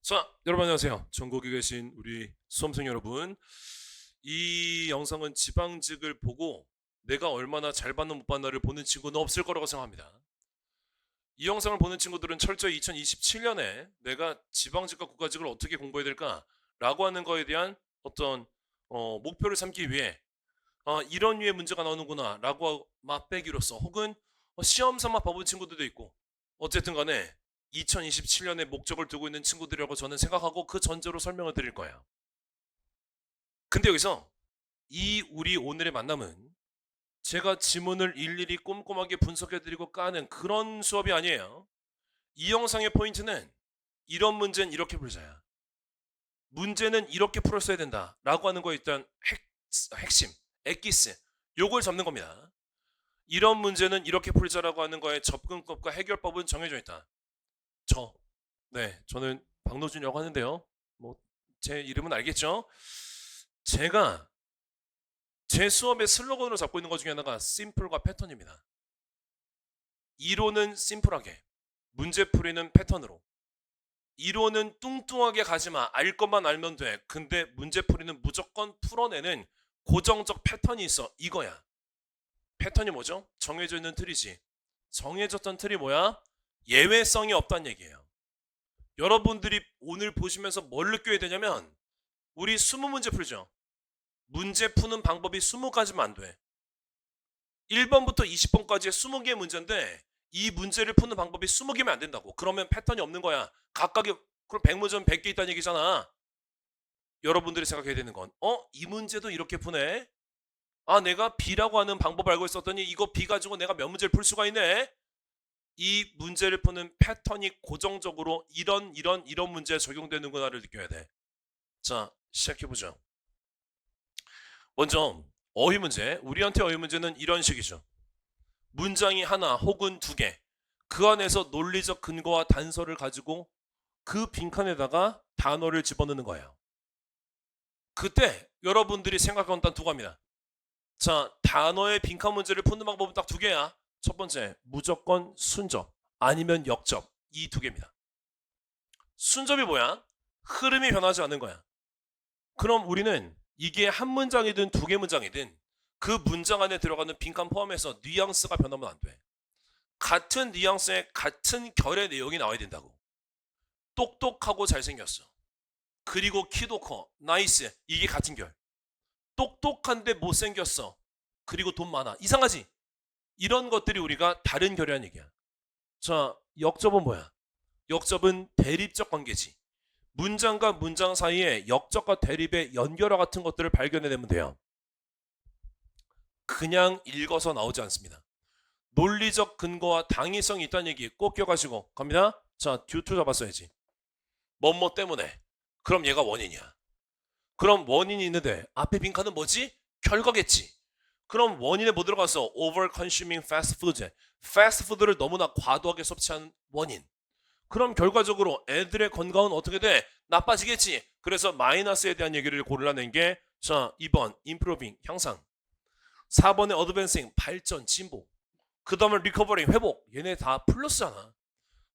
자, 여러분 안녕하세요. 전국에 계신 우리 수험생 여러분. 이 영상은 지방직을 보고 내가 얼마나 잘 받나 못 받나를 보는 친구는 없을 거라고 생각합니다. 이 영상을 보는 친구들은 철저히 2027년에 내가 지방직과 국가직을 어떻게 공부해야 될까라고 하는 거에 대한 어떤 목표를 삼기 위해 이런 류의 문제가 나오는구나 라고 맛배기로서 혹은 시험 삼아 봐본 친구들도 있고 어쨌든 간에 2027년에 목적을 두고 있는 친구들이라고 저는 생각하고 그 전제로 설명을 드릴 거예요. 근데 여기서 우리 오늘의 만남은 제가 지문을 일일이 꼼꼼하게 분석해드리고 까는 그런 수업이 아니에요. 이 영상의 포인트는 이런 문제는 이렇게 풀자야. 문제는 이렇게 풀었어야 된다 라고 하는 거 일단 핵심, 엑기스 요걸 잡는 겁니다. 이런 문제는 이렇게 풀자라고 하는 거에 접근법과 해결법은 정해져 있다. 저는 박노준이라고 하는데요. 뭐 제 이름은 알겠죠? 제가 제 수업의 슬로건으로 잡고 있는 것 중에 하나가 심플과 패턴입니다. 이론은 심플하게, 문제풀이는 패턴으로. 이론은 뚱뚱하게 가지마, 알 것만 알면 돼. 근데 문제풀이는 무조건 풀어내는 고정적 패턴이 있어. 이거야. 패턴이 뭐죠? 정해져 있는 틀이지. 정해졌던 틀이 뭐야? 예외성이 없다는 얘기예요. 여러분들이 오늘 보시면서 뭘 느껴야 되냐면 우리 20문제 풀죠. 문제 푸는 방법이 20가지면 안 돼. 1번부터 20번까지의 20개의 문제인데 이 문제를 푸는 방법이 20개면 안 된다고. 그러면 패턴이 없는 거야. 각각의 그럼 100문제면 100개 있다는 얘기잖아. 여러분들이 생각해야 되는 건 이 문제도 이렇게 푸네. 내가 B라고 하는 방법 알고 있었더니 이거 B 가지고 내가 몇 문제를 풀 수가 있네. 이 문제를 푸는 패턴이 고정적으로 이런 문제에 적용되는구나를 느껴야 돼. 자, 시작해보죠. 먼저 어휘 문제. 우리한테 어휘 문제는 이런 식이죠. 문장이 하나 혹은 두 개. 그 안에서 논리적 근거와 단서를 가지고 그 빈칸에다가 단어를 집어넣는 거예요. 그때 여러분들이 생각하는 단 두 가지입니다. 자, 단어의 빈칸 문제를 푸는 방법은 딱 두 개야. 첫 번째, 무조건 순접 아니면 역접. 이 두 개입니다. 순접이 뭐야? 흐름이 변하지 않는 거야. 그럼 우리는 이게 한 문장이든 두 개 문장이든 그 문장 안에 들어가는 빈칸 포함해서 뉘앙스가 변하면 안 돼. 같은 뉘앙스에 같은 결의 내용이 나와야 된다고. 똑똑하고 잘생겼어. 그리고 키도 커. 나이스. 이게 같은 결. 똑똑한데 못생겼어. 그리고 돈 많아. 이상하지? 이런 것들이 우리가 다른 결이라는 얘기야. 자, 역접은 뭐야? 역접은 대립적 관계지. 문장과 문장 사이에 역접과 대립의 연결어 같은 것들을 발견해내면 돼요. 그냥 읽어서 나오지 않습니다. 논리적 근거와 당위성이 있다는 얘기 꼭 기억하시고 갑니다. 자, 듀투 잡았어야지. 뭐뭐 때문에. 그럼 얘가 원인이야. 그럼 원인이 있는데 앞에 빈칸은 뭐지? 결과겠지. 그럼 원인에 뭐 들어가서 over consuming fast food. 패스트푸드를 너무나 과도하게 섭취한 원인. 그럼 결과적으로 애들의 건강은 어떻게 돼? 나빠지겠지. 그래서 마이너스에 대한 얘기를 골라낸 게 자, 2번 improving 향상, 4번의 advancing 발전 진보, 그 다음에 recovering 회복. 얘네 다 플러스잖아.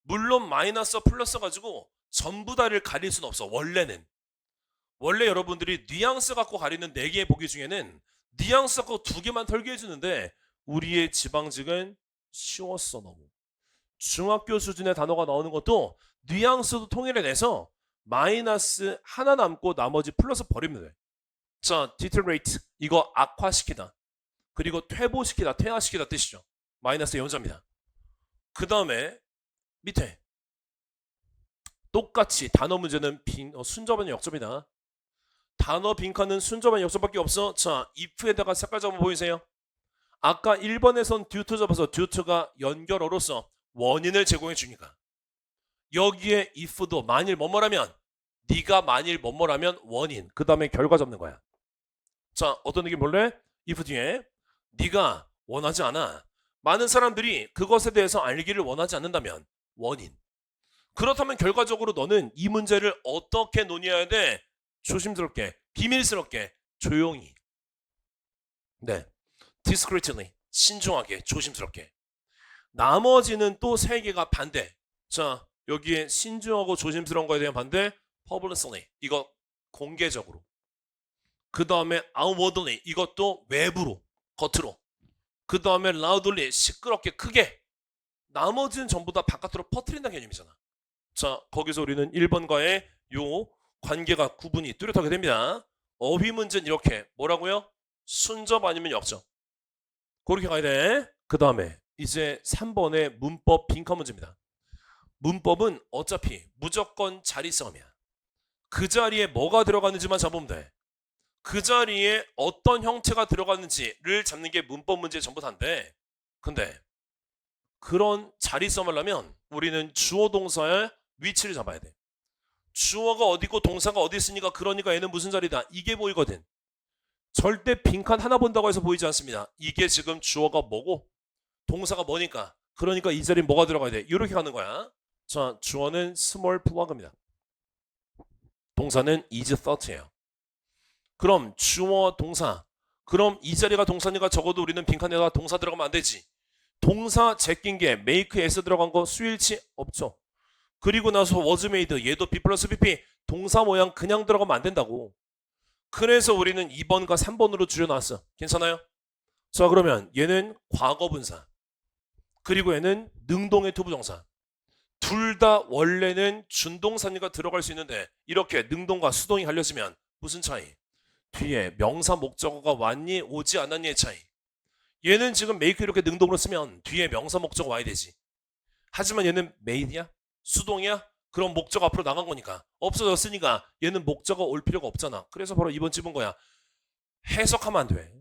물론 마이너스 플러스 가지고 전부 다를 가릴 수는 없어. 원래 여러분들이 뉘앙스 갖고 가리는 4개의 보기 중에는 뉘앙스 갖고 2개만 털게 해주는데 우리의 지방직은 쉬웠어. 너무 중학교 수준의 단어가 나오는 것도 뉘앙스도 통일해내서 마이너스 하나 남고 나머지 플러스 버리면 돼. 자, deteriorate 이거 악화시키다. 그리고 퇴보시키다, 퇴화시키다 뜻이죠. 마이너스 연자입니다. 그 다음에 밑에 똑같이 단어 문제는 순접은 역접이다. 단어 빈칸은 순접은 역접밖에 없어. 자, if에다가 색깔 잡아 보이세요? 아까 1번에선 듀투 잡아서 듀투가 연결어로서 원인을 제공해 주니까 여기에 if도 만일 뭐뭐라면 네가 만일 뭐뭐라면 원인 그 다음에 결과 잡는 거야. 자, 어떤 느낌 볼래? if 뒤에 네가 원하지 않아. 많은 사람들이 그것에 대해서 알기를 원하지 않는다면 원인. 그렇다면 결과적으로 너는 이 문제를 어떻게 논의해야 돼? 조심스럽게, 비밀스럽게, 조용히. 네, discreetly, 신중하게, 조심스럽게. 나머지는 또 3개가 반대. 자, 여기에 신중하고 조심스러운 거에 대한 반대, publicly 이거 공개적으로. 그 다음에 outwardly 이것도 외부로 겉으로. 그 다음에 loudly 시끄럽게 크게. 나머지는 전부 다 바깥으로 퍼뜨린다는 개념이잖아. 자, 거기서 우리는 1번과의 요 관계가 구분이 뚜렷하게 됩니다. 어휘 문제는 이렇게 뭐라고요? 순접 아니면 역접. 그렇게 가야 돼. 그 다음에 이제 3번의 문법 빈칸 문제입니다. 문법은 어차피 무조건 자리 싸움이야. 그 자리에 뭐가 들어갔는지만 잡으면 돼. 그 자리에 어떤 형태가 들어갔는지를 잡는 게 문법 문제의 전부 다인데, 근데 그런 자리 싸움을 하려면 우리는 주어 동사의 위치를 잡아야 돼. 주어가 어디고 동사가 어디 있으니까 그러니까 얘는 무슨 자리다. 이게 보이거든. 절대 빈칸 하나 본다고 해서 보이지 않습니다. 이게 지금 주어가 뭐고 동사가 뭐니까 그러니까 이 자리에 뭐가 들어가야 돼. 이렇게 가는 거야. 자, 주어는 small plug입니다. 동사는 is thought예요. 그럼 주어 동사. 그럼 이 자리가 동사니까 적어도 우리는 빈칸에다가 동사 들어가면 안 되지. 동사 제낀 게 make, s 들어간 거 수일치 없죠. 그리고 나서 was made 얘도 be 플러스 pp 동사 모양 그냥 들어가면 안 된다고. 그래서 우리는 2번과 3번으로 줄여놨어. 괜찮아요? 자, 그러면 얘는 과거분사. 그리고 얘는 능동의 투부정사. 둘 다 원래는 준동사니까 들어갈 수 있는데 이렇게 능동과 수동이 갈려지면 무슨 차이? 뒤에 명사 목적어가 왔니 오지 않았니의 차이. 얘는 지금 make 이렇게 능동으로 쓰면 뒤에 명사 목적어 와야 되지. 하지만 얘는 made야? 수동이야? 그럼 목적 앞으로 나간 거니까 없어졌으니까 얘는 목적어 올 필요가 없잖아. 그래서 바로 2번 집은 거야. 해석하면 안 돼.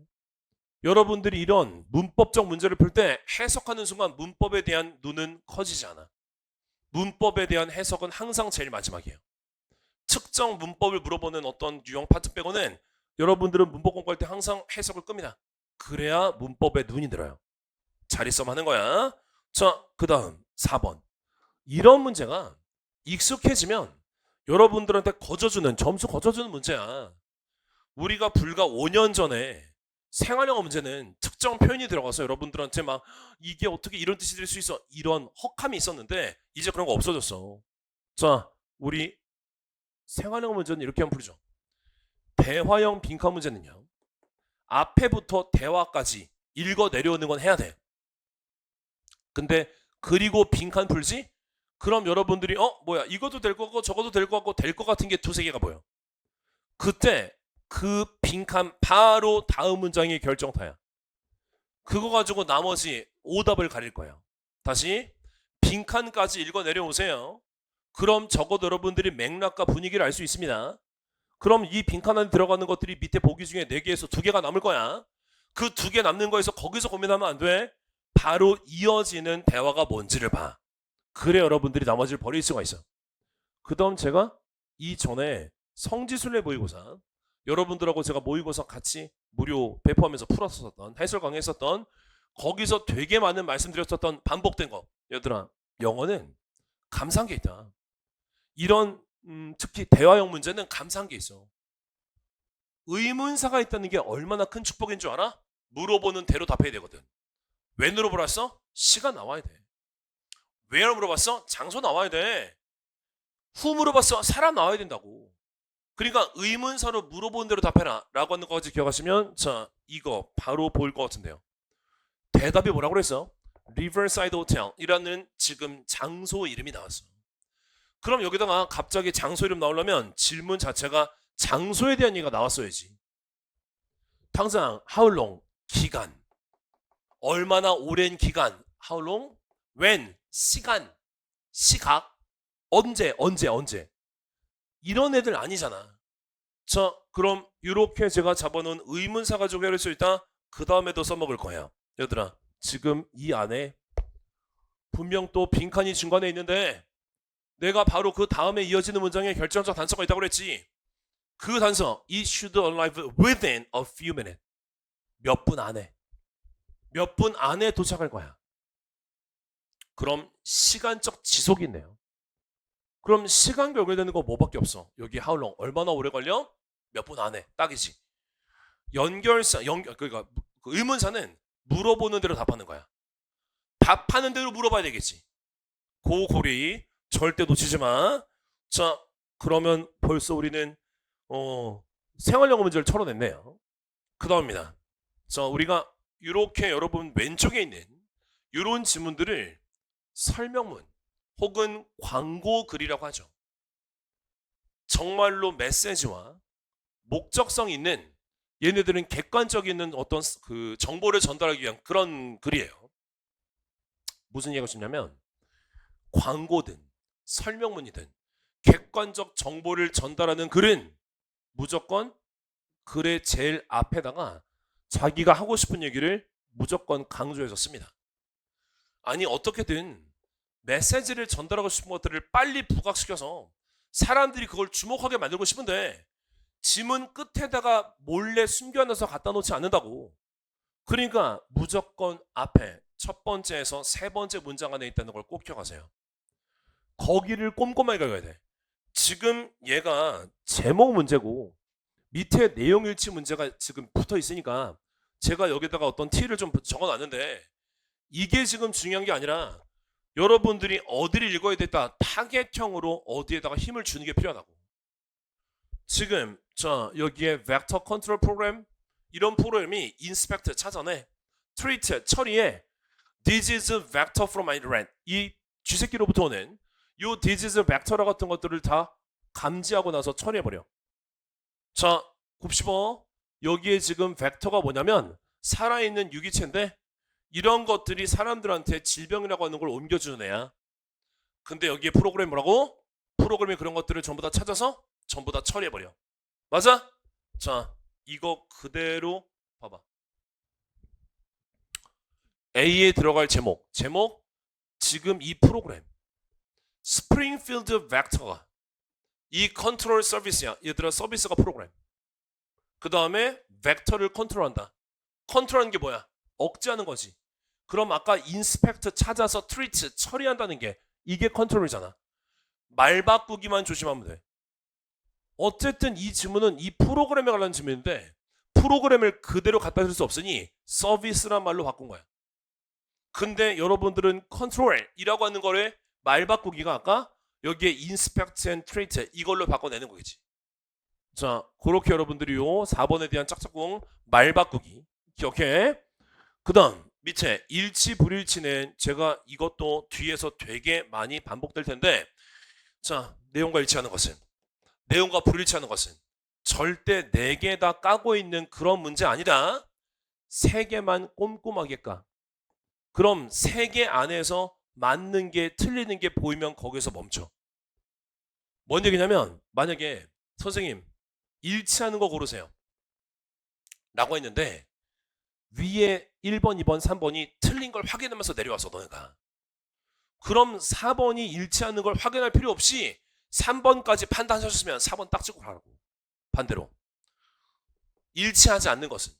여러분들이 이런 문법적 문제를 풀 때 해석하는 순간 문법에 대한 눈은 커지지 않아. 문법에 대한 해석은 항상 제일 마지막이에요. 특정 문법을 물어보는 어떤 유형 파트 빼고는 여러분들은 문법 공부할 때 항상 해석을 끕니다. 그래야 문법에 눈이 들어요. 자리싸움 하는 거야. 자, 그 다음 4번. 이런 문제가 익숙해지면 여러분들한테 점수 거저주는 문제야. 우리가 불과 5년 전에 생활영어 문제는 특정 표현이 들어가서 여러분들한테 막 이게 어떻게 이런 뜻이 될 수 있어 이런 헉함이 있었는데 이제 그런 거 없어졌어. 자, 우리 생활영어 문제는 이렇게 한번 풀죠. 대화형 빈칸 문제는요. 앞에부터 대화까지 읽어 내려오는 건 해야 돼. 근데 그리고 빈칸 풀지? 그럼 여러분들이 뭐야 이것도 될 거고 저것도 될 거고 될 거 같은 게 두세 개가 보여. 그때 그 빈칸 바로 다음 문장이 결정타야. 그거 가지고 나머지 오답을 가릴 거예요. 다시 빈칸까지 읽어 내려오세요. 그럼 적어도 여러분들이 맥락과 분위기를 알 수 있습니다. 그럼 이 빈칸 안에 들어가는 것들이 밑에 보기 중에 4개에서 2개가 남을 거야. 그 2개 남는 거에서 거기서 고민하면 안 돼. 바로 이어지는 대화가 뭔지를 봐. 그래 여러분들이 나머지를 버릴 수가 있어. 그 다음 제가 이전에 성지순례 모의고사 여러분들하고 제가 모의고사 같이 무료 배포하면서 풀었었던 해설 강의했었던 거기서 되게 많은 말씀드렸었던 반복된 거. 얘들아 영어는 감사한 게 있다. 이런 특히 대화형 문제는 감사한 게 있어. 의문사가 있다는 게 얼마나 큰 축복인 줄 알아? 물어보는 대로 답해야 되거든. 왜 물어보았어? 시간 나와야 돼. 왜 물어봤어? 장소 나와야 돼. 후 물어봤어? 사람 나와야 된다고. 그러니까 의문사로 물어본 대로 답해라 라고 하는 것까지 기억하시면 자 이거 바로 보일 것 같은데요. 대답이 뭐라고 그랬어? Riverside Hotel 이라는 지금 장소 이름이 나왔어. 그럼 여기다가 갑자기 장소 이름 나오려면 질문 자체가 장소에 대한 얘기가 나왔어야지. 당장 how long 기간 얼마나 오랜 기간 how long when 시간 시각 언제 이런 애들 아니잖아. 자 그럼 이렇게 제가 잡아놓은 의문사 가지고 해결할 수 있다. 그 다음에도 써먹을 거예요. 얘들아 지금 이 안에 분명 또 빈칸이 중간에 있는데 내가 바로 그 다음에 이어지는 문장에 결정적 단서가 있다고 그랬지. 그 단서 It should arrive within a few minutes. 몇 분 안에 도착할 거야. 그럼 시간적 지속이 있네요. 그럼 시간 연결되는 거 뭐밖에 없어. 여기 how long 얼마나 오래 걸려? 몇 분 안에 딱이지. 그러니까 그 의문사는 물어보는 대로 답하는 거야. 답하는 대로 물어봐야 되겠지. 고고리 절대 놓치지 마. 자 그러면 벌써 우리는 생활영어 문제를 털어냈네요. 그 다음입니다. 자, 우리가 이렇게 여러분 왼쪽에 있는 이런 지문들을 설명문 혹은 광고 글이라고 하죠. 정말로 메시지와 목적성 있는, 얘네들은 객관적인 어떤 그 정보를 전달하기 위한 그런 글이에요. 무슨 얘기가 싶냐면 광고든 설명문이든 객관적 정보를 전달하는 글은 무조건 글의 제일 앞에다가 자기가 하고 싶은 얘기를 무조건 강조해서 씁니다. 아니 어떻게든 메시지를 전달하고 싶은 것들을 빨리 부각시켜서 사람들이 그걸 주목하게 만들고 싶은데 지문 끝에다가 몰래 숨겨놔서 갖다 놓지 않는다고. 그러니까 무조건 앞에 첫 번째에서 세 번째 문장 안에 있다는 걸 꼭 기억하세요. 거기를 꼼꼼하게 읽어야 돼. 지금 얘가 제목 문제고 밑에 내용 일치 문제가 지금 붙어 있으니까 제가 여기다가 어떤 T를 좀 적어놨는데 이게 지금 중요한 게 아니라 여러분들이 어디를 읽어야 됐다, 타겟형으로 어디에다가 힘을 주는 게 필요하다고. 지금 자 여기에 벡터 컨트롤 프로그램, 이런 프로그램이 인스펙트 찾아내, 트리트 처리해, this is vector from my rent, 이 쥐새끼로부터 오는 요 this is vector 같은 것들을 다 감지하고 나서 처리해버려. 자 곱씹어. 여기에 지금 벡터가 뭐냐면 살아있는 유기체인데 이런 것들이 사람들한테 질병이라고 하는 걸 옮겨주는 애야. 근데 여기에 프로그램 뭐라고? 프로그램이 그런 것들을 전부 다 찾아서 전부 다 처리해버려. 맞아? 자 이거 그대로 봐봐. A에 들어갈 제목 지금 이 프로그램 스프링필드 벡터가 이 컨트롤 서비스야. 얘들아 서비스가 프로그램. 그 다음에 벡터를 컨트롤한다. 컨트롤하는 게 뭐야? 억제하는 거지. 그럼 아까 인스펙트 찾아서 트리트 처리한다는 게 이게 컨트롤이잖아. 말 바꾸기만 조심하면 돼. 어쨌든 이 지문은 이 프로그램에 관한 지문인데 프로그램을 그대로 갖다 줄 수 없으니 서비스란 말로 바꾼 거야. 근데 여러분들은 컨트롤이라고 하는 거를 말 바꾸기가 아까 여기에 인스펙트 앤 트리트 이걸로 바꿔내는 거겠지. 자 그렇게 여러분들이 요 4번에 대한 짝짝꿍 말 바꾸기 기억해. 그 다음 밑에 일치 불일치는 제가 이것도 뒤에서 되게 많이 반복될 텐데, 자 내용과 일치하는 것은, 내용과 불일치하는 것은 절대 4개 다 까고 있는 그런 문제 아니다. 3개만 꼼꼼하게 까. 그럼 3개 안에서 맞는 게 틀리는 게 보이면 거기서 멈춰. 뭔 얘기냐면 만약에 선생님 일치하는 거 고르세요 라고 했는데 위에 1번, 2번, 3번이 틀린 걸 확인하면서 내려와서 너네가, 그럼 4번이 일치하는 걸 확인할 필요 없이 3번까지 판단하셨으면 4번 딱 찍고 가라고. 반대로 일치하지 않는 것은,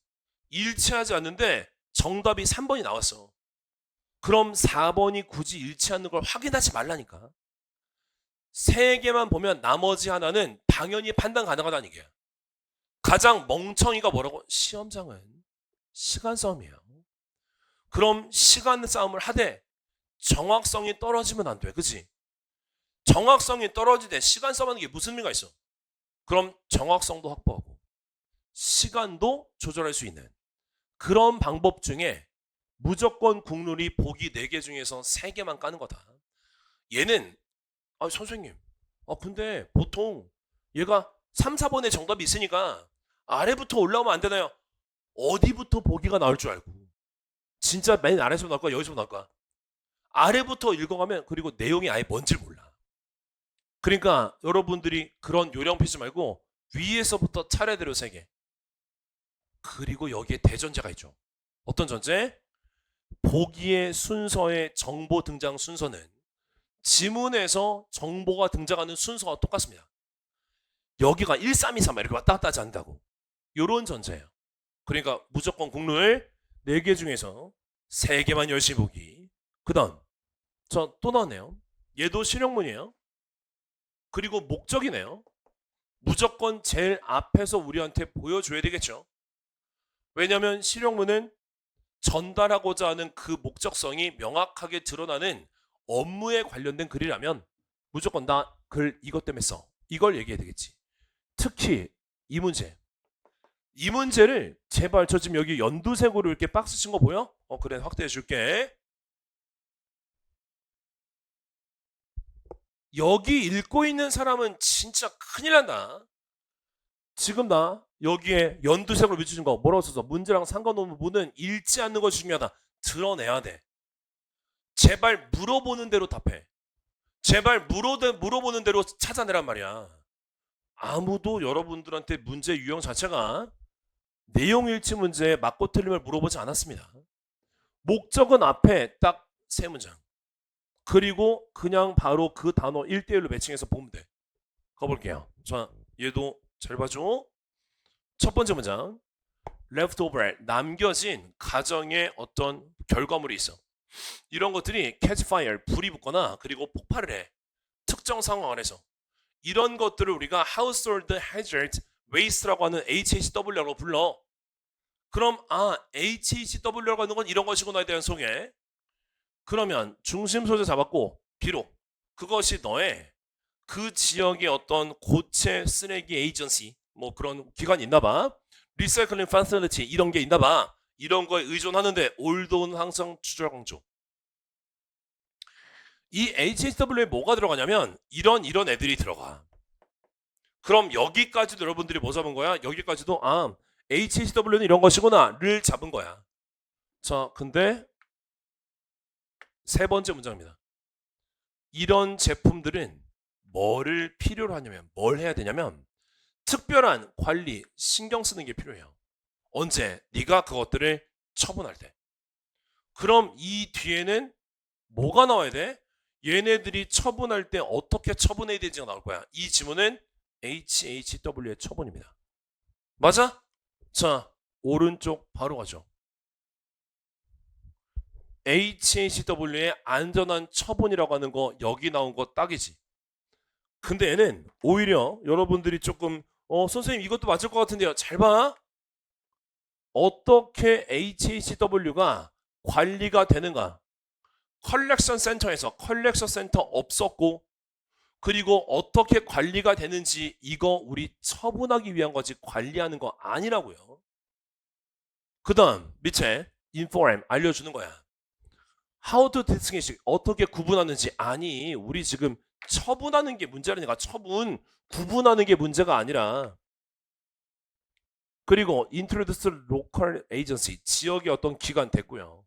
일치하지 않는데 정답이 3번이 나왔어. 그럼 4번이 굳이 일치하는 걸 확인하지 말라니까. 3개만 보면 나머지 하나는 당연히 판단 가능하다는 얘기야. 가장 멍청이가 뭐라고? 시험장은 시간 싸움이에요. 그럼 시간 싸움을 하되 정확성이 떨어지면 안 돼. 그치? 정확성이 떨어지되 시간 싸움하는 게 무슨 의미가 있어? 그럼 정확성도 확보하고 시간도 조절할 수 있는 그런 방법 중에 무조건 국룰이 보기 4개 중에서 3개만 까는 거다. 얘는 선생님 근데 보통 얘가 3, 4번에 정답이 있으니까 아래부터 올라오면 안 되나요? 어디부터 보기가 나올 줄 알고. 진짜 맨 아래에서 나올 거야? 여기서 나올 거야? 아래부터 읽어가면 그리고 내용이 아예 뭔지 몰라. 그러니까 여러분들이 그런 요령 피지 말고 위에서부터 차례대로 3개. 그리고 여기에 대전제가 있죠. 어떤 전제? 보기의 순서의 정보 등장 순서는 지문에서 정보가 등장하는 순서와 똑같습니다. 여기가 1, 3, 2, 3 이렇게 왔다 갔다 하지 않는다고. 요런 전제예요. 그러니까 무조건 국룰 4개 중에서 3개만 열심히 보기. 그 다음 또 나왔네요. 얘도 실용문이에요. 그리고 목적이네요. 무조건 제일 앞에서 우리한테 보여줘야 되겠죠. 왜냐하면 실용문은 전달하고자 하는 그 목적성이 명확하게 드러나는 업무에 관련된 글이라면 무조건 나 글 이것 때문에 써, 이걸 얘기해야 되겠지. 특히 이 문제를 제발 저 지금 여기 연두색으로 이렇게 박스 친 거 보여? 그래 확대해 줄게. 여기 읽고 있는 사람은 진짜 큰일 난다. 지금 나 여기에 연두색으로 비춰준 거 뭐라고 써서 문제랑 상관없는 부분은 읽지 않는 것이 중요하다. 드러내야 돼. 제발 물어보는 대로 답해. 제발 물어보는 대로 찾아내란 말이야. 아무도 여러분들한테 문제 유형 자체가 내용 일치 문제에 맞고 틀림을 물어보지 않았습니다. 목적은 앞에 딱 3문장. 그리고 그냥 바로 그 단어 1대1로 매칭해서 보면 돼. 가볼게요. 자, 얘도 잘 봐줘. 첫 번째 문장. leftover, 남겨진 가정의 어떤 결과물이 있어. 이런 것들이 catch fire, 불이 붙거나 그리고 폭발을 해. 특정 상황 안에서. 이런 것들을 우리가 household hazard waste라고 하는 HHW라고 불러. 그럼 HHW라고 하는 건 이런 것이구나에 대한 소개. 그러면 중심 소재 잡았고 비록 그것이 너의 그 지역의 어떤 고체 쓰레기 에이전시 뭐 그런 기관이 있나 봐. 리사이클링 파실리티 이런 게 있나 봐. 이런 거에 의존하는데 올드는 항상 주저 강조. 이 HHW에 뭐가 들어가냐면 이런 애들이 들어가. 그럼 여기까지도 여러분들이 뭐 잡은 거야? 여기까지도 HHW는 이런 것이구나를 잡은 거야. 자, 근데 세 번째 문장입니다. 이런 제품들은 뭐를 필요로 하냐면 뭘 해야 되냐면 특별한 관리, 신경 쓰는 게 필요해요. 언제? 네가 그것들을 처분할 때. 그럼 이 뒤에는 뭐가 나와야 돼? 얘네들이 처분할 때 어떻게 처분해야 되지가 나올 거야. 이 지문은 HHW의 처분입니다. 맞아? 자, 오른쪽 바로 가죠. HHW의 안전한 처분이라고 하는 거 여기 나온 거 딱이지. 근데 얘는 오히려 여러분들이 조금 선생님 이것도 맞을 것 같은데요. 잘 봐. 어떻게 HHW가 관리가 되는가. 컬렉션 센터에서 컬렉션 센터 없었고 그리고 어떻게 관리가 되는지 이거 우리 처분하기 위한 거지 관리하는 거 아니라고요. 그 다음 밑에 inform 알려주는 거야. How to distinguish 어떻게 구분하는지. 아니 우리 지금 처분하는 게 문제라니까. 처분 구분하는 게 문제가 아니라. 그리고 introduce local agency 지역의 어떤 기관 됐고요.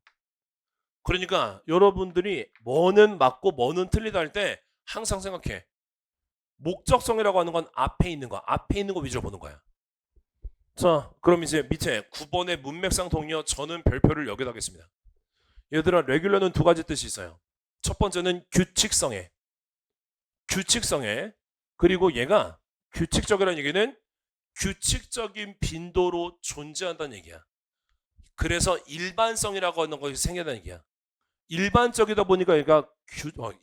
그러니까 여러분들이 뭐는 맞고 뭐는 틀리다 할 때 항상 생각해. 목적성이라고 하는 건 앞에 있는 거 위주로 보는 거야. 자, 그럼 이제 밑에 9번의 문맥상 동료 저는 별표를 여기다 하겠습니다. 얘들아, 레귤러는 두 가지 뜻이 있어요. 첫 번째는 규칙성에. 그리고 얘가 규칙적이라는 얘기는 규칙적인 빈도로 존재한다는 얘기야. 그래서 일반성이라고 하는 것이 생겨나는 얘기야. 일반적이다 보니까 얘가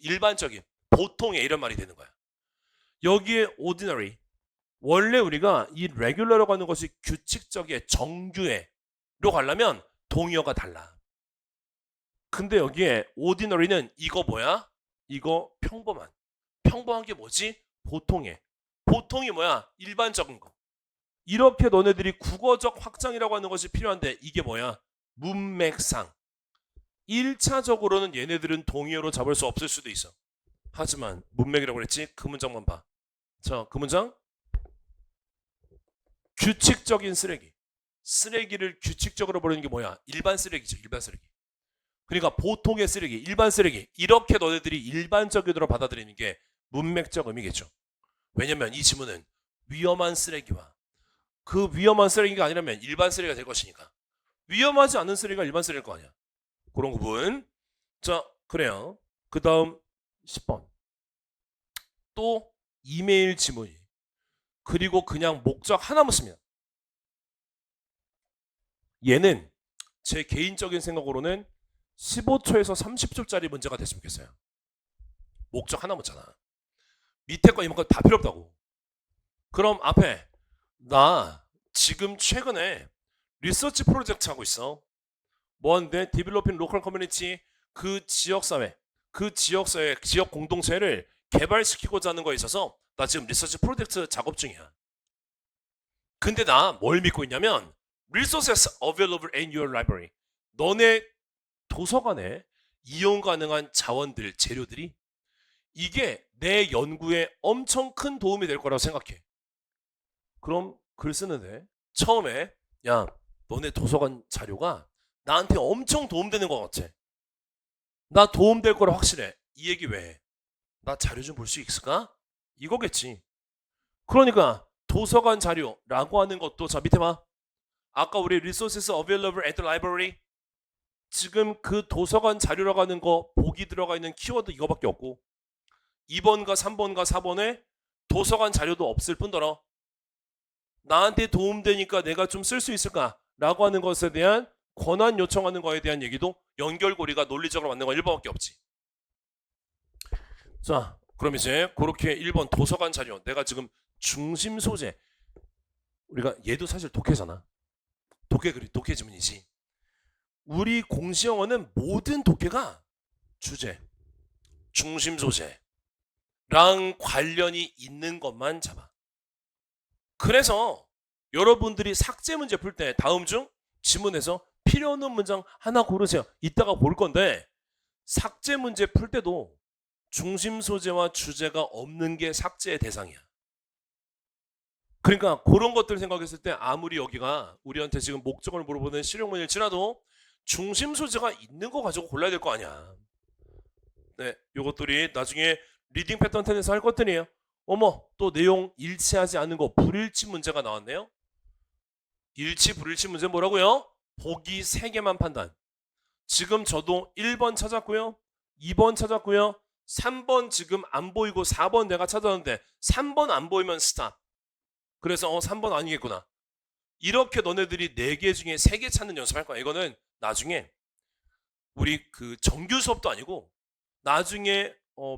일반적인, 보통의 이런 말이 되는 거야. 여기에 ordinary, 원래 우리가 이 regular라고 하는 것이 규칙적의, 정규의로 가려면 동의어가 달라. 근데 여기에 ordinary는 이거 뭐야? 이거 평범한 게 뭐지? 보통이 뭐야? 일반적인 거. 이렇게 너네들이 국어적 확장이라고 하는 것이 필요한데 이게 뭐야? 문맥상. 1차적으로는 얘네들은 동의어로 잡을 수 없을 수도 있어. 하지만 문맥이라고 그랬지? 그 문장만 봐. 자, 그 문장. 규칙적인 쓰레기를 규칙적으로 버리는 게 뭐야? 일반 쓰레기죠. 일반 쓰레기. 그러니까 보통의 쓰레기, 일반 쓰레기. 이렇게 너네들이 일반적으로 받아들이는 게 문맥적 의미겠죠. 왜냐면 이 지문은 위험한 쓰레기와 그 위험한 쓰레기가 아니라면 일반 쓰레기가 될 것이니까. 위험하지 않은 쓰레기가 일반 쓰레기일 거 아니야. 그런 부분. 자, 그래요. 그 다음 10번. 또 이메일 지문이. 그리고 그냥 목적 하나 묻습니다. 얘는 제 개인적인 생각으로는 15초에서 30초짜리 문제가 됐으면 좋겠어요. 목적 하나 묻잖아. 밑에 거 이만큼 다 필요 없다고. 그럼 앞에 나 지금 최근에 리서치 프로젝트 하고 있어. 뭐하는데? 디벨로핑 로컬 커뮤니티, 그 지역사회, 지역 공동체를 개발시키고자 하는 거에 있어서 나 지금 리서치 프로젝트 작업 중이야. 근데 나 뭘 믿고 있냐면 resources available in your library. 너네 도서관에 이용 가능한 자원들, 재료들이 이게 내 연구에 엄청 큰 도움이 될 거라고 생각해. 그럼 글 쓰는데 처음에 야, 너네 도서관 자료가 나한테 엄청 도움되는 것 같아. 나 도움될 거라 확실해. 이 얘기 왜 해? 나 자료 좀 볼 수 있을까? 이거겠지. 그러니까 도서관 자료라고 하는 것도 자 밑에 봐. 아까 우리 resources available at the library 지금 그 도서관 자료라고 하는 거 보기 들어가 있는 키워드 이거밖에 없고 2번과 3번과 4번에 도서관 자료도 없을 뿐더러 나한테 도움되니까 내가 좀 쓸 수 있을까? 라고 하는 것에 대한 권한 요청하는 거에 대한 얘기도 연결고리가 논리적으로 맞는 건 1번밖에 없지. 자, 그럼 이제 그렇게 1번 도서관 자료 내가 지금 중심 소재 우리가 얘도 사실 독해잖아. 독해 지문이지. 우리 공시 영어는 모든 독해가 주제, 중심 소재랑 관련이 있는 것만 잡아. 그래서 여러분들이 삭제 문제 풀 때 다음 중 지문에서 필요 없는 문장 하나 고르세요. 이따가 볼 건데 삭제 문제 풀 때도 중심 소재와 주제가 없는 게 삭제의 대상이야. 그러니까 그런 것들 생각했을 때 아무리 여기가 우리한테 지금 목적을 물어보는 실용문일지라도 중심 소재가 있는 거 가지고 골라야 될 거 아니야. 네, 요것들이 나중에 리딩 패턴 10에서 할 것들이에요. 어머, 또 내용 일치하지 않는 거 불일치 문제가 나왔네요. 일치 불일치 문제 뭐라고요? 보기 3개만 판단. 지금 저도 1번 찾았고요. 2번 찾았고요. 3번 지금 안 보이고 4번 내가 찾았는데 3번 안 보이면 스탑. 그래서 3번 아니겠구나. 이렇게 너네들이 4개 중에 3개 찾는 연습할 거야. 이거는 나중에 우리 그 정규 수업도 아니고 나중에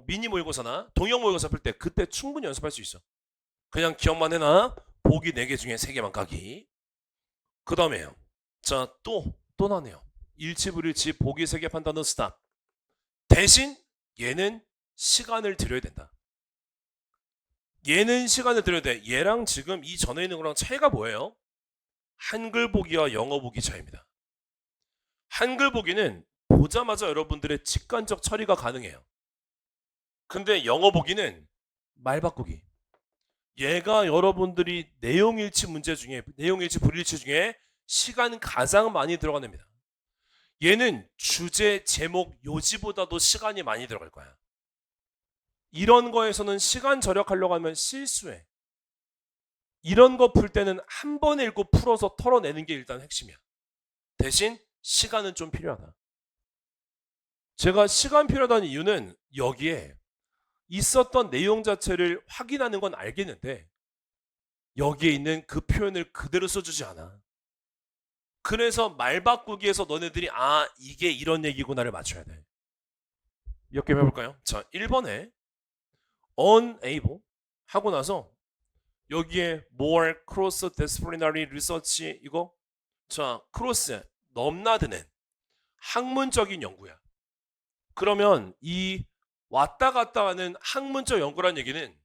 미니 모의고사나 동영 모의고사 풀 때 그때 충분히 연습할 수 있어. 그냥 기억만 해놔. 보기 4개 중에 3개만 까기. 그 다음에요. 자, 또 나네요. 일치 불일치 보기 3개 판단은 스탑. 대신 얘는 시간을 들여야 된다. 얘는 시간을 들여야 돼. 얘랑 지금 이 전에 있는 거랑 차이가 뭐예요? 한글 보기와 영어 보기 차이입니다. 한글 보기는 보자마자 여러분들의 직관적 처리가 가능해요. 근데 영어 보기는 말 바꾸기. 얘가 여러분들이 내용일치 문제 중에 내용일치 불일치 중에 시간 가장 많이 들어가는 겁니다. 얘는 주제, 제목, 요지보다도 시간이 많이 들어갈 거야. 이런 거에서는 시간 절약하려고 하면 실수해. 이런 거 풀 때는 한 번에 읽고 풀어서 털어내는 게 일단 핵심이야. 대신 시간은 좀 필요하다. 제가 시간 필요하다는 이유는 여기에 있었던 내용 자체를 확인하는 건 알겠는데 여기에 있는 그 표현을 그대로 써주지 않아. 그래서 말 바꾸기에서 너네들이 이게 이런 얘기구나를 맞춰야 돼. 몇 개 해볼까요? 자, 1번에 unable 하고 나서 여기에 more cross disciplinary research 이거 자 cross 넘나드는 학문적인 연구야. 그러면 이 왔다 갔다 하는 학문적 연구란 얘기는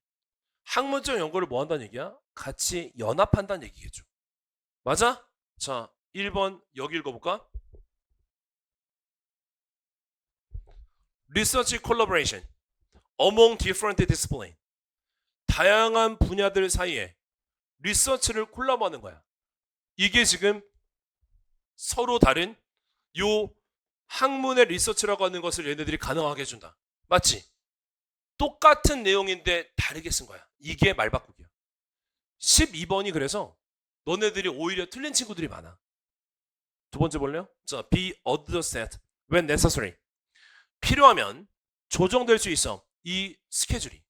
학문적 연구를 뭐 한다는 얘기야? 같이 연합한다는 얘기겠죠. 맞아? 자 1번 여기 읽어볼까? Research collaboration among different discipline 다양한 분야들 사이에 리서치를 콜라보하는 거야. 이게 지금 서로 다른 요 학문의 리서치라고 하는 것을 얘네들이 가능하게 해준다. 맞지? 똑같은 내용인데 다르게 쓴 거야. 이게 말 바꾸기야. 12번이 그래서 너네들이 오히려 틀린 친구들이 많아. 두 번째 볼래요? 자, be adjusted when necessary. 필요하면 조정될 수 있어. 이 스케줄이.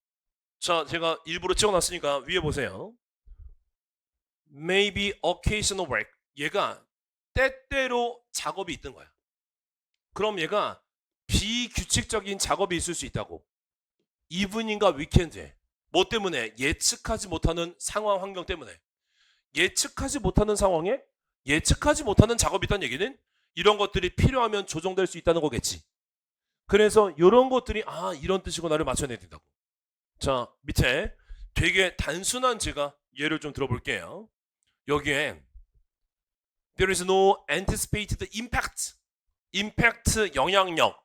자, 제가 일부러 찍어놨으니까 위에 보세요. Maybe occasional work. 얘가 때때로 작업이 있던 거야. 그럼 얘가 비규칙적인 작업이 있을 수 있다고. 이브닝과 위켄드에. 뭐 때문에? 예측하지 못하는 상황 환경 때문에. 예측하지 못하는 상황에 예측하지 못하는 작업이 있다는 얘기는 이런 것들이 필요하면 조정될 수 있다는 거겠지. 그래서 이런 것들이 이런 뜻이구나를 맞춰내야 된다고. 자, 밑에 되게 단순한 제가 예를 좀 들어볼게요. 여기에 there is no anticipated impact. impact 영향력,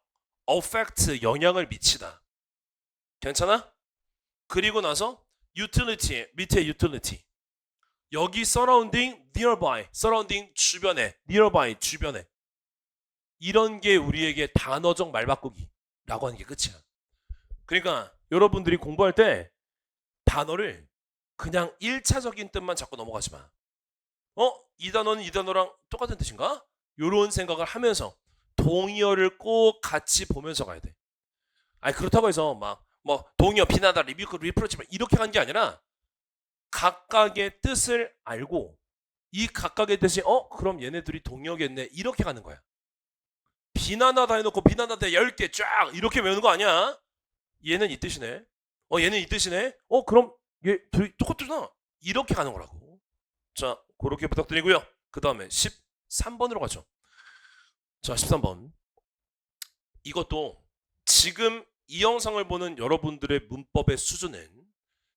affect 영향을 미치다. 괜찮아? 그리고 나서 utility 밑에 utility. 여기 surrounding, nearby, surrounding 주변에, nearby 주변에. 이런 게 우리에게 단어적 말바꾸기라고 하는 게 끝이야. 그러니까 여러분들이 공부할 때 단어를 그냥 1차적인 뜻만 자꾸 넘어가지 마. 이 단어는 이 단어랑 똑같은 뜻인가? 요런 생각을 하면서 동의어를 꼭 같이 보면서 가야 돼. 아니 그렇다고 해서 막 뭐 동의어 비난하다 리뷰크 리프로치 이렇게 간 게 아니라 각각의 뜻을 알고 이 각각의 뜻이 그럼 얘네들이 동의어겠네 이렇게 가는 거야. 비난하다 해놓고 비난하다 10개 쫙 이렇게 외우는 거 아니야. 얘는 이 뜻이네. 얘는 이 뜻이네. 그럼 얘 둘이 똑같구나. 이렇게 가는 거라고. 자, 그렇게 부탁드리고요. 그 다음에 13번으로 가죠. 자, 13번. 이것도 지금 이 영상을 보는 여러분들의 문법의 수준은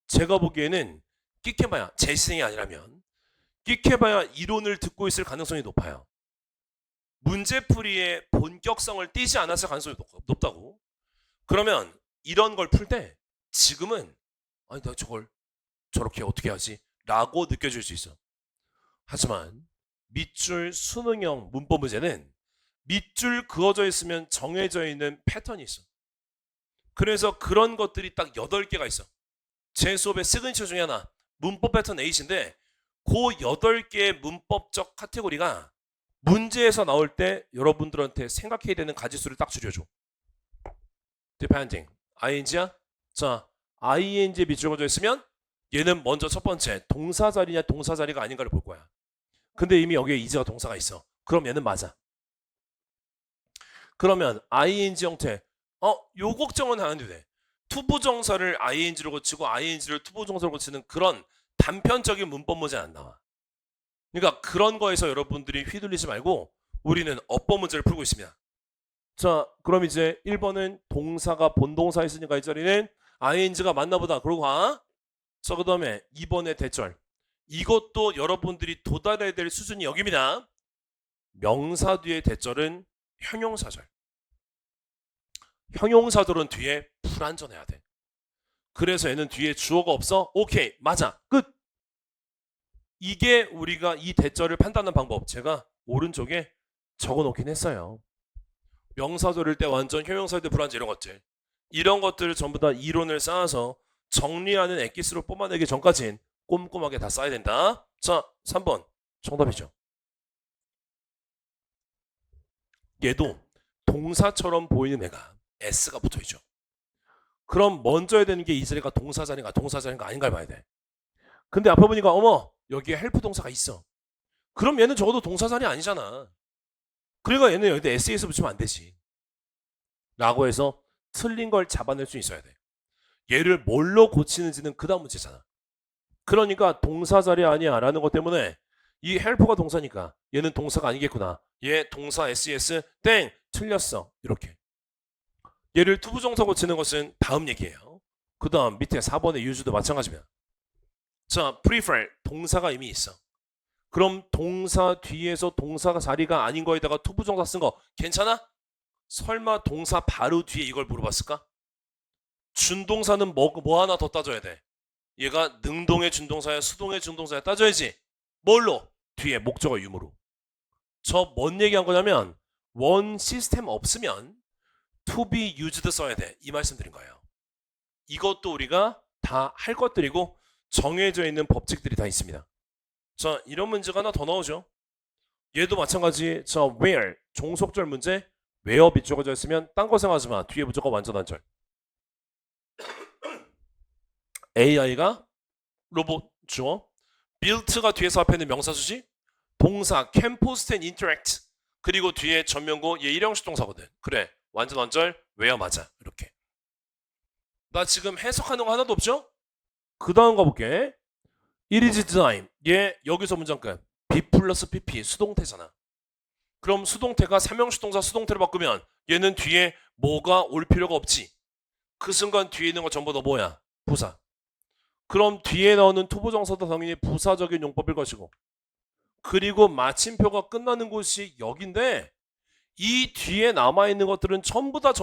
제가 보기에는 끽해봐야 제 시생이 아니라면 끽해봐야 이론을 듣고 있을 가능성이 높아요. 문제풀이의 본격성을 띠지 않았을 가능성이 높다고. 그러면 이런 걸 풀 때 지금은 아니 나 저걸 저렇게 어떻게 하지? 라고 느껴질 수 있어. 하지만 밑줄 수능형 문법 문제는 밑줄 그어져 있으면 정해져 있는 패턴이 있어. 그래서 그런 것들이 딱 8개가 있어. 제 수업의 시그니처 중에 하나 문법 패턴 8인데 그 8개의 문법적 카테고리가 문제에서 나올 때 여러분들한테 생각해야 되는 가지수를 딱 줄여줘. depending. ing야? 자, ing에 밑줄 그어져 있으면 얘는 먼저 첫 번째 동사 자리냐 동사 자리가 아닌가를 볼 거야. 근데 이미 여기에 is가 동사가 있어. 그럼 얘는 맞아. 그러면 ing 형태 요 걱정은 하는데 돼. 투부정사를 ing로 고치고 ing를 투부정사로 고치는 그런 단편적인 문법 문제는 안 나와. 그러니까 그런 거에서 여러분들이 휘둘리지 말고 우리는 어법 문제를 풀고 있습니다. 자, 그럼 이제 1번은 동사가 본동사 있으니까 이 자리는 ing가 맞나 보다. 그러고 가. 자, 그 다음에 2번의 대절. 이것도 여러분들이 도달해야 될 수준이 여기입니다. 명사 뒤의 대절은 형용사절. 형용사절은 뒤에 불완전해야 돼. 그래서 얘는 뒤에 주어가 없어? 오케이, 맞아, 끝. 이게 우리가 이 대절을 판단하는 방법 제가 오른쪽에 적어놓긴 했어요. 명사절일 때 완전, 형용사일 때 불완전 이런 것들을 전부 다 이론을 쌓아서 정리하는 엑기스로 뽑아내기 전까지는 꼼꼼하게 다 써야 된다. 자, 3번 정답이죠. 얘도 동사처럼 보이는 애가 S가 붙어있죠. 그럼 먼저 해야 되는 게 이 자리가 동사 자리인가 동사 자리인가 아닌가를 봐야 돼. 근데 앞에 보니까 어머 여기에 헬프 동사가 있어. 그럼 얘는 적어도 동사 자리 아니잖아. 그러니까 얘는 여기다 SES 붙이면 안 되지. 라고 해서 틀린 걸 잡아낼 수 있어야 돼. 얘를 뭘로 고치는지는 그 다음 문제잖아. 그러니까 동사 자리 아니야 라는 것 때문에 이 헬프가 동사니까 얘는 동사가 아니겠구나. 얘 동사 SES 땡 틀렸어. 이렇게. 얘를 투부정사 고치는 것은 다음 얘기예요. 그 다음 밑에 4번의 use도 마찬가지입니다. 자, prefer 동사가 이미 있어. 그럼 동사 뒤에서 동사가 자리가 아닌 거에다가 투부정사 쓴 거 괜찮아? 설마 동사 바로 뒤에 이걸 물어봤을까? 준동사는 뭐 하나 더 따져야 돼. 얘가 능동의 준동사야 수동의 준동사야 따져야지. 뭘로? 뒤에 목적어 유무로. 저 뭔 얘기한 거냐면 원 시스템 없으면 to be used 써야 돼. 이 말씀 드린 거예요. 이것도 우리가 다 할 것들이고 정해져 있는 법칙들이 다 있습니다. 자, 이런 문제가 하나 더 나오죠. 얘도 마찬가지. 자, where 종속절 문제. where 밑줄어져 있으면 딴 거 생각하지 마. 뒤에 무조건 완전 한절. AI가 로봇 주어. built가 뒤에서 앞에 있는 명사수지. 동사 can post and interact. 그리고 뒤에 전면고 얘 일형식 동사거든. 그래. 완전 완절 where 맞아. 이렇게. 나 지금 해석하는 거 하나도 없죠? 그 다음 가볼게. It is design. 얘 여기서 문장 끝. B 플러스 PP 수동태잖아. 그럼 수동태가 삼형식 동사 수동태로 바꾸면 얘는 뒤에 뭐가 올 필요가 없지. 그 순간 뒤에 있는 거 전부 다 뭐야? 부사. 그럼 뒤에 나오는 투부정사도 당연히 부사적인 용법일 것이고, 그리고 마침표가 끝나는 곳이 여긴데 이 뒤에 남아있는 것들은 전부 다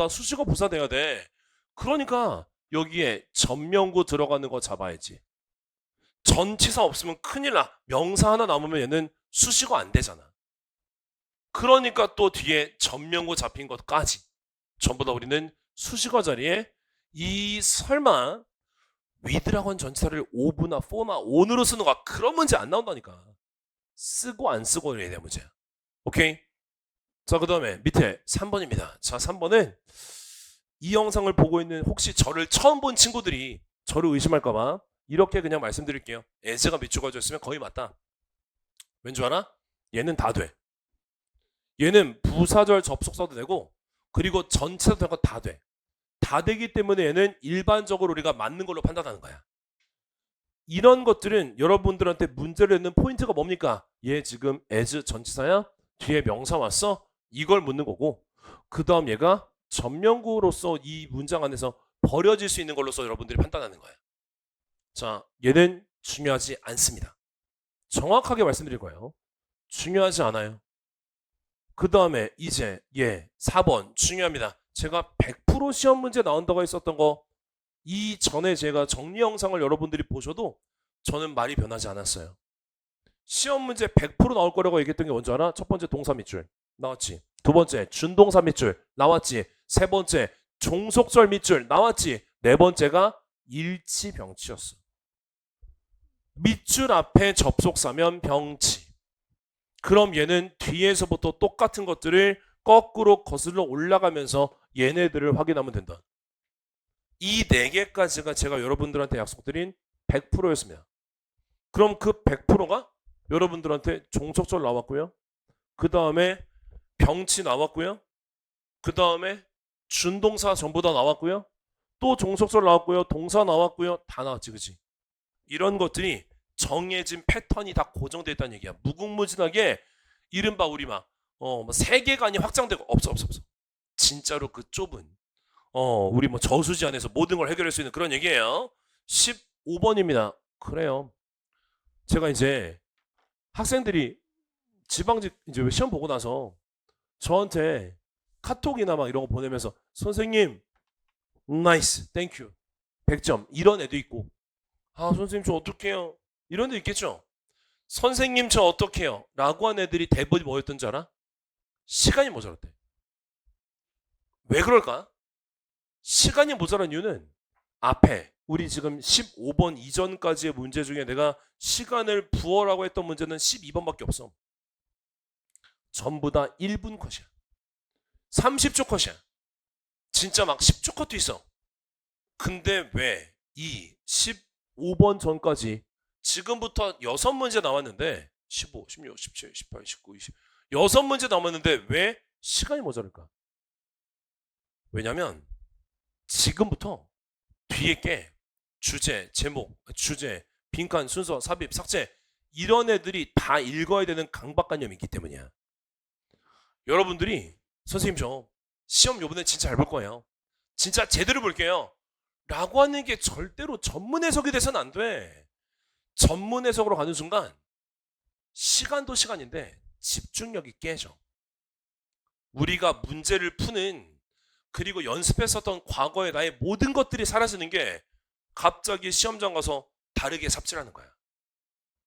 수식어 부사돼야 돼. 그러니까 여기에 전명구 들어가는 거 잡아야지. 전치사 없으면 큰일 나. 명사 하나 남으면 얘는 수식어 안 되잖아. 그러니까 또 뒤에 전명구 잡힌 것까지 전부 다 우리는 수식어 자리에 이 설마 with라고 한 전치사를 of나 for나 on으로 쓰는 거 그런 문제 안 나온다니까. 쓰고 안 쓰고에 대한 문제야. 오케이? 자, 그 다음에 밑에 3번입니다. 자, 3번은 이 영상을 보고 있는 혹시 저를 처음 본 친구들이 저를 의심할까봐 이렇게 그냥 말씀드릴게요. as가 밑줄 그어져 있으면 거의 맞다. 왠 줄 알아? 얘는 다 돼. 얘는 부사절 접속사도 되고 그리고 전체도 되고 다 돼. 다 되기 때문에 얘는 일반적으로 우리가 맞는 걸로 판단하는 거야. 이런 것들은 여러분들한테 문제를 내는 포인트가 뭡니까? 얘 지금 as 전치사야? 뒤에 명사 왔어? 이걸 묻는 거고, 그 다음 얘가 전명구로서 이 문장 안에서 버려질 수 있는 걸로서 여러분들이 판단하는 거예요. 자, 얘는 중요하지 않습니다. 정확하게 말씀드릴 거예요. 중요하지 않아요. 그 다음에 이제 얘 4번 중요합니다. 제가 100% 시험 문제 나온다고 했었던 거 이전에 제가 정리 영상을 여러분들이 보셔도 저는 말이 변하지 않았어요. 시험 문제 100% 나올 거라고 얘기했던 게 뭔지 알아? 첫 번째 동사 밑줄 나왔지. 두 번째 준동사 밑줄 나왔지. 세 번째 종속절 밑줄 나왔지. 네 번째가 일치병치였어. 밑줄 앞에 접속사면 병치. 그럼 얘는 뒤에서부터 똑같은 것들을 거꾸로 거슬러 올라가면서 얘네들을 확인하면 된다. 이 4개까지가 제가 여러분들한테 약속드린 100%였습니다. 그럼 그 100%가 여러분들한테 종속절 나왔고요. 그 다음에 병치 나왔고요. 그 다음에 준동사 전부 다 나왔고요. 또 종속절 나왔고요. 동사 나왔고요. 다 나왔지, 그치? 이런 것들이 정해진 패턴이 다 고정되어 있다는 얘기야. 무궁무진하게 이른바 우리 막 세계관이 확장되고 없어. 진짜로 그 좁은 우리 뭐 저수지 안에서 모든 걸 해결할 수 있는 그런 얘기예요. 15번입니다. 그래요. 제가 이제 학생들이 지방직 이제 시험 보고 나서 저한테 카톡이나 막 이런 거 보내면서 선생님 나이스 땡큐 100점 이런 애도 있고 아 선생님 저 어떡해요 이런 애도 있겠죠. 선생님 저 어떡해요 라고 한 애들이 대부분 뭐였던 줄 알아? 시간이 모자랐대. 왜 그럴까? 시간이 모자란 이유는 앞에 우리 지금 15번 이전까지의 문제 중에 내가 시간을 부어라고 했던 문제는 12번밖에 없어. 전부 다 1분 컷이야. 30초 컷이야. 진짜 막 10초 컷도 있어. 근데 왜 이 15번 전까지 지금부터 6문제 나왔는데 15, 16, 17, 18, 19, 20 6문제 남았는데 왜 시간이 모자랄까? 왜냐면 지금부터 뒤에 게 주제, 제목, 주제, 빈칸, 순서, 삽입, 삭제 이런 애들이 다 읽어야 되는 강박관념이 있기 때문이야. 여러분들이 선생님 저 시험 요번에 진짜 잘 볼 거예요. 진짜 제대로 볼게요. 라고 하는 게 절대로 전문 해석이 돼서는 안 돼. 전문 해석으로 가는 순간 시간도 시간인데 집중력이 깨져. 우리가 문제를 푸는 그리고 연습했었던 과거의 나의 모든 것들이 사라지는 게 갑자기 시험장 가서 다르게 삽질하는 거야.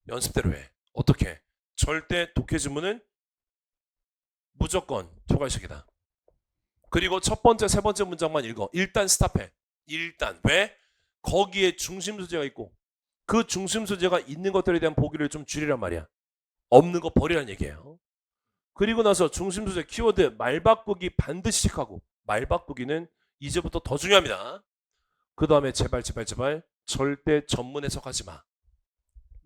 연습대로 해. 어떻게? 절대 독해 지문은 무조건 초과식이다. 그리고 첫 번째, 세 번째 문장만 읽어. 일단 스탑해. 일단. 왜? 거기에 중심 소재가 있고 그 중심 소재가 있는 것들에 대한 보기를 좀 줄이란 말이야. 없는 거 버리란 얘기예요. 그리고 나서 중심 소재 키워드 말 바꾸기 반드시 체크하고 말 바꾸기는 이제부터 더 중요합니다. 그 다음에 제발 절대 전문 해석하지 마.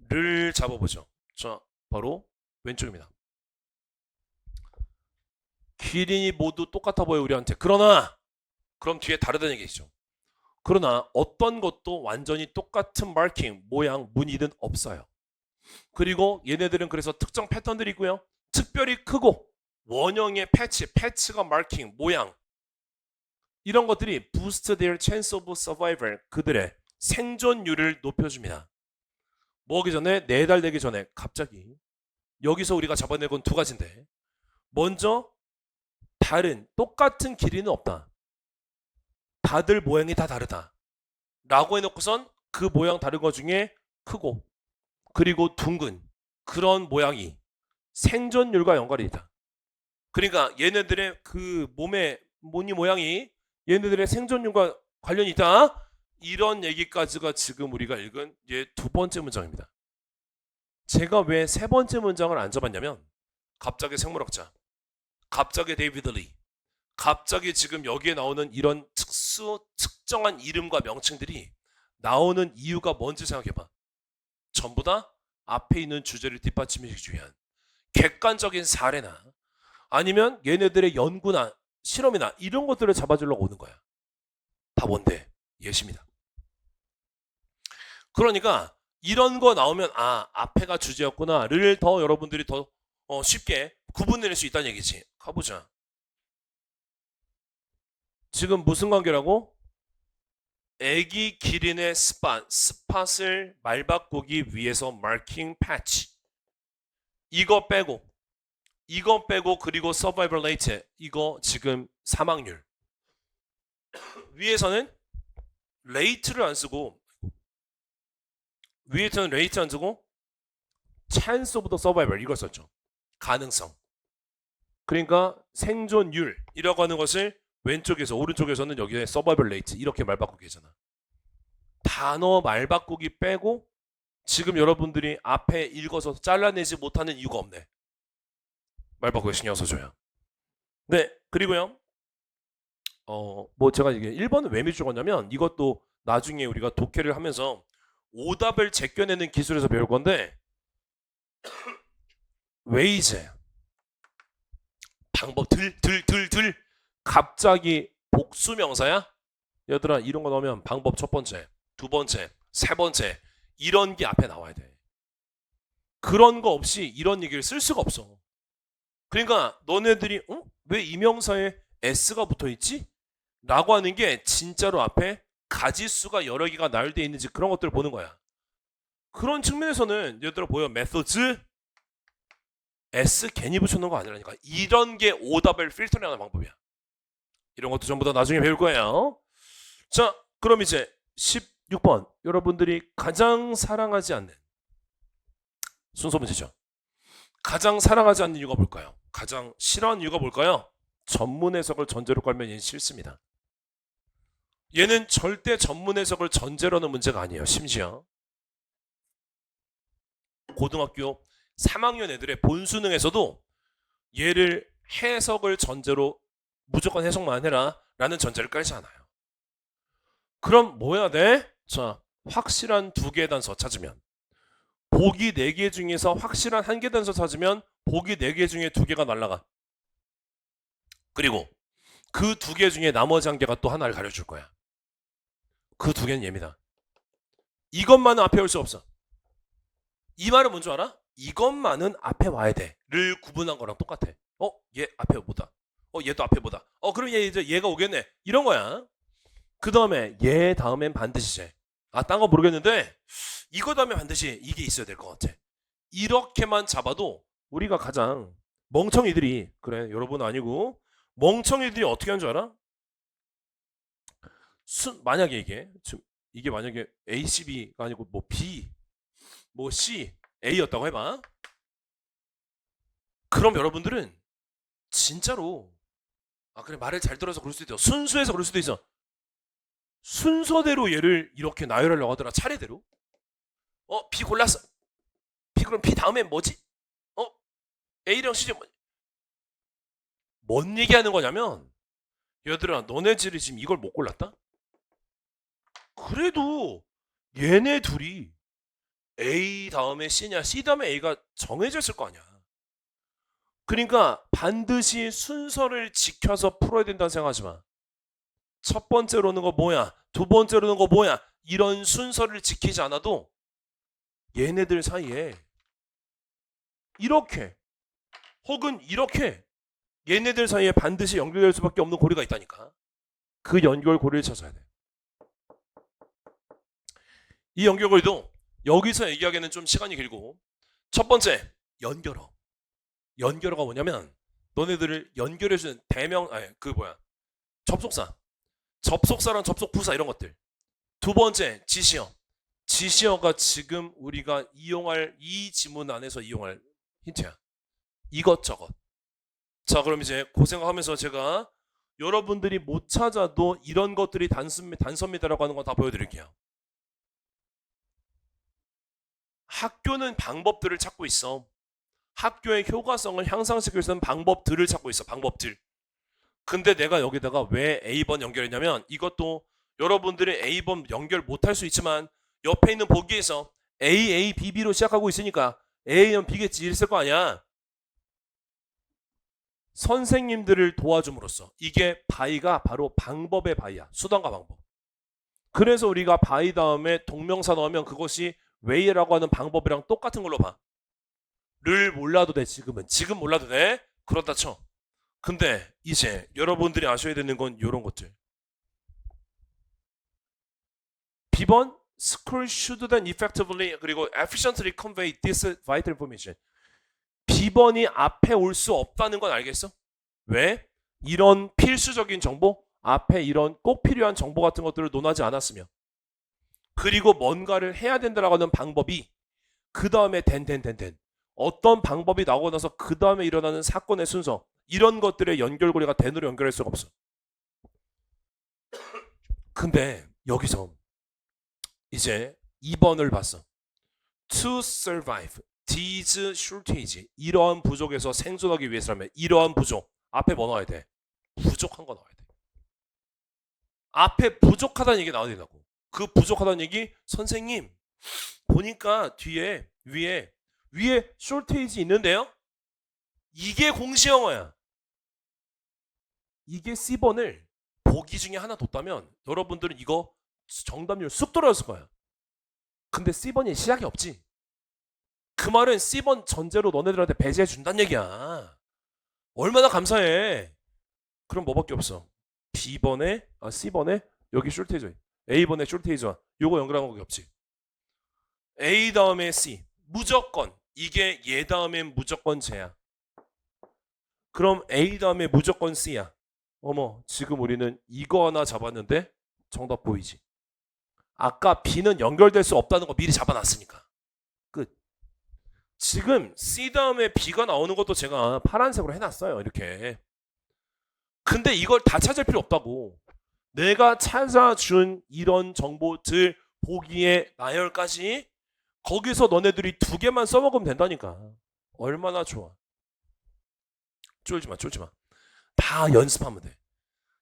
를 잡아보죠. 자, 바로 왼쪽입니다. 기린이 모두 똑같아 보여 우리한테. 그러나 그럼 뒤에 다르다는 얘기죠. 그러나 어떤 것도 완전히 똑같은 마킹, 모양, 무늬는 없어요. 그리고 얘네들은 그래서 특정 패턴들이 있고요. 특별히 크고 원형의 패치가 마킹, 모양 이런 것들이 boost their chance of survival 그들의 생존율을 높여줍니다. 뭐기 전에 4달 되기 전에 갑자기 여기서 우리가 잡아낼 건 두 가지인데, 먼저 다른 똑같은 길이는 없다. 다들 모양이 다 다르다. 라고 해놓고선 그 모양 다른 것 중에 크고 그리고 둥근 그런 모양이 생존율과 연관이 있다. 그러니까 얘네들의 그 몸의 무늬 모양이 얘네들의 생존율과 관련이 있다. 이런 얘기까지가 지금 우리가 읽은 두 번째 문장입니다. 제가 왜 세 번째 문장을 안 잡았냐면, 갑자기 생물학자, 갑자기 데이비드 리, 갑자기 지금 여기에 나오는 이런 특정한 이름과 명칭들이 나오는 이유가 뭔지 생각해봐. 전부 다 앞에 있는 주제를 뒷받침해주기 위한 객관적인 사례나 아니면 얘네들의 연구나 실험이나 이런 것들을 잡아주려고 오는 거야. 다 뭔데? 예시입니다. 그러니까 이런 거 나오면 앞에가 주제였구나를 더 여러분들이 더 쉽게 구분낼 수 있다는 얘기지. 가보자. 지금 무슨 관계라고? 애기 기린의 스팟을 말바꾸기 위해서 마킹 패치. 이거 빼고 그리고 서바이벌 레이트, 이거 지금 사망률. 위에서는 레이트를 안 쓰고, 위에서는 레이트 안 쓰고 chance of the survival 이걸 썼죠. 가능성. 그러니까 생존율이라고 하는 것을 왼쪽에서 오른쪽에서는 여기에 서바이벌 레이트 이렇게 말 바꾸기 하잖아. 단어 말 바꾸기 빼고 지금 여러분들이 앞에 읽어서 잘라내지 못하는 이유가 없네. 말 바꾸기 신경 써줘요. 네, 그리고요. 뭐 제가 이게 1번은 왜 밑줄었냐면, 이것도 나중에 우리가 독해를 하면서 오답을 제껴내는 기술에서 배울 건데, ways, 방법, 갑자기 복수명사야? 얘들아, 이런 거 넣으면 방법 첫 번째, 두 번째, 세 번째 이런 게 앞에 나와야 돼. 그런 거 없이 이런 얘기를 쓸 수가 없어. 그러니까 너네들이 왜 이 명사에 s가 붙어있지? 라고 하는 게 진짜로 앞에 가지수가 여러 개가 나열되어 있는지 그런 것들을 보는 거야. 그런 측면에서는 얘들아 보여, methods s 괜히 붙여놓은 거 아니라니까. 이런 게 오답을 필터링하는 방법이야. 이런 것도 전부 다 나중에 배울 거예요. 자, 그럼 이제 16번 여러분들이 가장 사랑하지 않는 순서 문제죠. 가장 사랑하지 않는 이유가 뭘까요? 가장 싫어하는 이유가 뭘까요? 전문 해석을 전제로 깔면 얘는 싫습니다. 얘는 절대 전문 해석을 전제로 하는 문제가 아니에요. 심지어 고등학교 3학년 애들의 본수능에서도 얘를 해석을 전제로 무조건 해석만 해라 라는 전제를 깔지 않아요. 그럼 뭐 해야 돼? 자, 확실한 2개 단서 찾으면, 보기 4개 중에서 확실한 1개 단서 찾으면 보기 4개 중에 2개가 날라가. 그리고 그 2개 중에 나머지 1개가 또 하나를 가려줄 거야. 그 2개는 얘입니다. 이것만은 앞에 올 수 없어. 이 말은 뭔지 알아? 이것만은 앞에 와야 돼를 구분한 거랑 똑같아. 얘 앞에 뭐다. 얘도 앞에 뭐다. 그럼 얘가 오겠네. 이런 거야. 그 다음에 얘 다음엔 반드시 쟤. 딴 거 모르겠는데 이거 다음에 반드시 이게 있어야 될 것 같아. 이렇게만 잡아도 우리가 가장 멍청이들이, 그래 여러분 아니고 멍청이들이 어떻게 하는 줄 알아? 만약에 이게 만약에 ACB가 아니고 뭐 B 뭐 C A였다고 해봐. 그럼 여러분들은 진짜로 그래 말을 잘 들어서 그럴 수도 있어. 순수해서 그럴 수도 있어. 순서대로 얘를 이렇게 나열하려고 하더라. 차례대로. B 골랐어. B 그럼 B 다음엔 뭐지? A랑 C는 뭔 얘기하는 거냐면, 얘들아 너네들이 지금 이걸 못 골랐다? 그래도 얘네 둘이 A 다음에 C냐 C 다음에 A가 정해져 있을 거 아니야. 그러니까 반드시 순서를 지켜서 풀어야 된다는 생각하지 마. 첫 번째로 오는 거 뭐야? 두 번째로 오는 거 뭐야? 이런 순서를 지키지 않아도 얘네들 사이에 이렇게 혹은 이렇게 얘네들 사이에 반드시 연결될 수밖에 없는 고리가 있다니까. 그 연결 고리를 찾아야 돼. 이 연결고리도 여기서 얘기하기에는 좀 시간이 길고, 첫 번째 연결어. 연결어가 뭐냐면 너네들을 연결해주는 접속사, 접속사랑 접속부사 이런 것들. 두 번째 지시어. 지시어가 지금 우리가 이용할 이 지문 안에서 이용할 힌트야. 이것저것. 자, 그럼 이제 그 생각하면서 제가 여러분들이 못 찾아도 이런 것들이 단서입니다라고 하는 거 다 보여드릴게요. 학교는 방법들을 찾고 있어. 학교의 효과성을 향상시킬 수 있는 방법들을 찾고 있어. 방법들. 근데 내가 여기다가 왜 A번 연결했냐면, 이것도 여러분들이 A번 연결 못할 수 있지만 옆에 있는 보기에서 A, B, B로 시작하고 있으니까 A는 B겠지 이랬을 거 아니야. 선생님들을 도와줌으로써, 이게 바이가 바로 방법의 바이야. 수단과 방법. 그래서 우리가 바이 다음에 동명사 넣으면 그것이 way라고 하는 방법이랑 똑같은 걸로 봐. 를 몰라도 돼. 지금 몰라도 돼. 그렇다 쳐. 근데 이제 여러분들이 아셔야 되는 건 이런 것들. B번 School should then effectively 그리고 efficiently convey this vital information. B번이 앞에 올 수 없다는 건 알겠어? 왜? 이런 필수적인 정보, 앞에 이런 꼭 필요한 정보 같은 것들을 논하지 않았으면, 그리고 뭔가를 해야 된다라고 하는 방법이 그 다음에 어떤 방법이 나오고 나서 그 다음에 일어나는 사건의 순서, 이런 것들의 연결고리가 된으로 연결할 수가 없어. 근데 여기서 이제 2번을 봤어. To survive these shortage, 이러한 부족에서 생존하기 위해서라면 이러한 부족, 앞에 뭐 넣어야 돼? 부족한 거 넣어야 돼. 앞에 부족하다는 얘기 나와야 된다고. 그 부족하다는 얘기, 선생님 보니까 위에 shortage 있는데요? 이게 공시영어야. 이게 C번을 보기 중에 하나 뒀다면 여러분들은 이거 정답률 쑥 떨어졌을 거야. 근데 C번이 시작이 없지. 그 말은 C번 전제로 너네들한테 배제해 준다는 얘기야. 얼마나 감사해. 그럼 뭐밖에 없어. C번에 여기 숄테이저, A번에 숄테이저, 요거 연결한 거 없지. A 다음에 C, 무조건 이게 얘 다음엔 무조건 쟤야. 그럼 A 다음에 무조건 C야. 어머, 지금 우리는 이거 하나 잡았는데 정답 보이지? 아까 B는 연결될 수 없다는 거 미리 잡아놨으니까 끝. 지금 C 다음에 B가 나오는 것도 제가 파란색으로 해놨어요. 이렇게. 근데 이걸 다 찾을 필요 없다고. 내가 찾아준 이런 정보들 보기에 나열까지 거기서 너네들이 2개만 써먹으면 된다니까. 얼마나 좋아. 쫄지마. 다 연습하면 돼.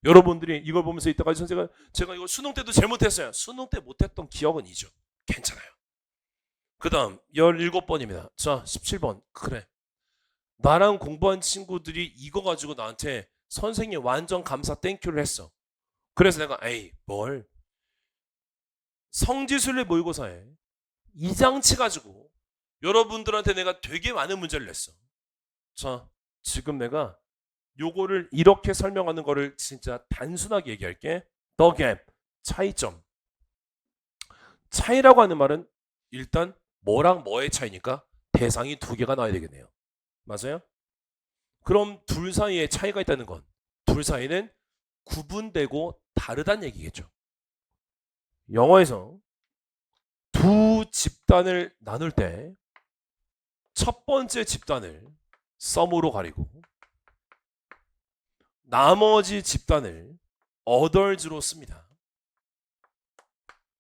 여러분들이 이걸 보면서 이따가 제가 이거 수능 때도 제일 못했어요. 수능 때 못했던 기억은 잊어. 괜찮아요. 그 다음 17번입니다. 자, 17번. 그래. 나랑 공부한 친구들이 이거 가지고 나한테 선생님 완전 감사 땡큐를 했어. 그래서 내가 뭘 성지순례 모의고사에 이 장치 가지고 여러분들한테 내가 되게 많은 문제를 냈어. 자, 지금 내가 요거를 이렇게 설명하는 거를 진짜 단순하게 얘기할게. The gap, 차이점. 차이라고 하는 말은 일단 뭐랑 뭐의 차이니까 대상이 2개가 나와야 되겠네요. 맞아요? 그럼 둘 사이에 차이가 있다는 건 둘 사이는 구분되고 다르다는 얘기겠죠. 영어에서 두 집단을 나눌 때 첫 번째 집단을 some으로 가리고 나머지 집단을 others로 씁니다.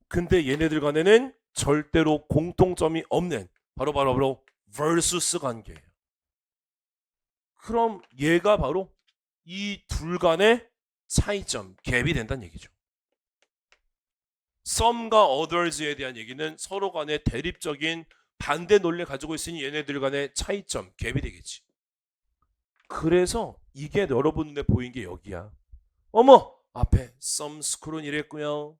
근데 얘네들 간에는 절대로 공통점이 없는 바로 versus 관계예요. 그럼 얘가 바로 이 둘 간의 차이점, 갭이 된다는 얘기죠. some과 others에 대한 얘기는 서로 간의 대립적인 반대 논리를 가지고 있으니 얘네들 간의 차이점, 갭이 되겠지. 그래서 이게 여러분 눈에 보인 게 여기야. 어머, 앞에 some school은 이랬고요.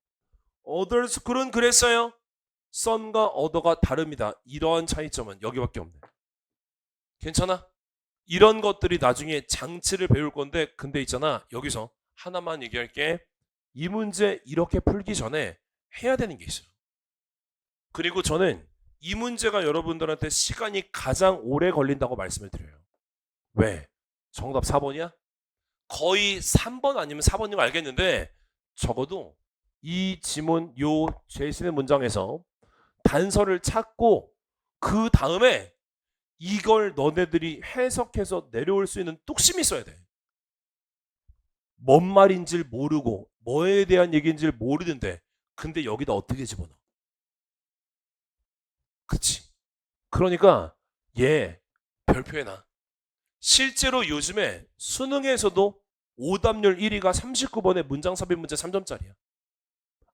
other school은 그랬어요. some과 other가 다릅니다. 이러한 차이점은 여기밖에 없네. 괜찮아? 이런 것들이 나중에 장치를 배울 건데, 근데 있잖아, 여기서 하나만 얘기할게. 이 문제 이렇게 풀기 전에 해야 되는 게 있어요. 그리고 저는 이 문제가 여러분들한테 시간이 가장 오래 걸린다고 말씀을 드려요. 왜? 정답 4번이야? 거의 3번 아니면 4번인 거 알겠는데 적어도 이 지문 요 제시된 문장에서 단서를 찾고 그 다음에 이걸 너네들이 해석해서 내려올 수 있는 뚝심이 있어야 돼. 뭔 말인지 모르고 뭐에 대한 얘기인지 모르는데 근데 여기다 어떻게 집어넣어? 그치? 그러니까 얘 별표해놔. 실제로 요즘에 수능에서도 오답률 1위가 39번의 문장삽입 문제 3점짜리야.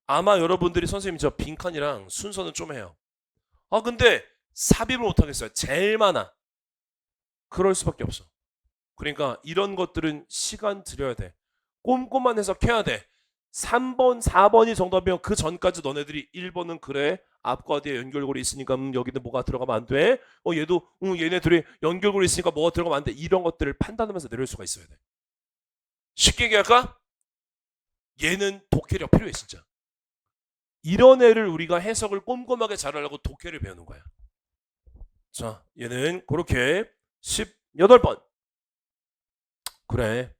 아마 여러분들이 선생님 저 빈칸이랑 순서는 좀 해요. 아 근데 삽입을 못하겠어요. 제일 많아. 그럴 수밖에 없어. 그러니까 이런 것들은 시간 들여야 돼. 꼼꼼한 해석해야 돼. 3번, 4번이 정답이면 그 전까지 너네들이 1번은 그래. 앞과 뒤에 연결고리 있으니까 여기는 뭐가 들어가면 안 돼. 얘도 얘네 둘이 연결고리 있으니까 뭐가 들어가면 안 돼. 이런 것들을 판단하면서 내려올 수가 있어야 돼. 쉽게 얘기할까? 얘는 독해력 필요해 진짜. 이런 애를 우리가 해석을 꼼꼼하게 잘하려고 독해를 배우는 거야. 자, 얘는 그렇게 18번. 그래.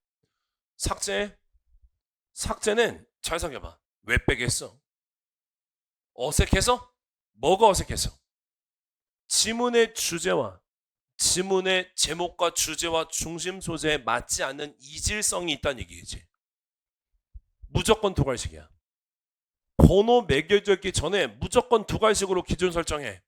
삭제는 잘 생각해봐. 왜 빼겠어? 어색해서? 뭐가 어색해서? 지문의 주제와 지문의 제목과 주제와 중심 소재에 맞지 않는 이질성이 있다는 얘기지. 무조건 두 갈식이야. 번호 매겨졌기 전에 무조건 두 갈식으로 기준 설정해.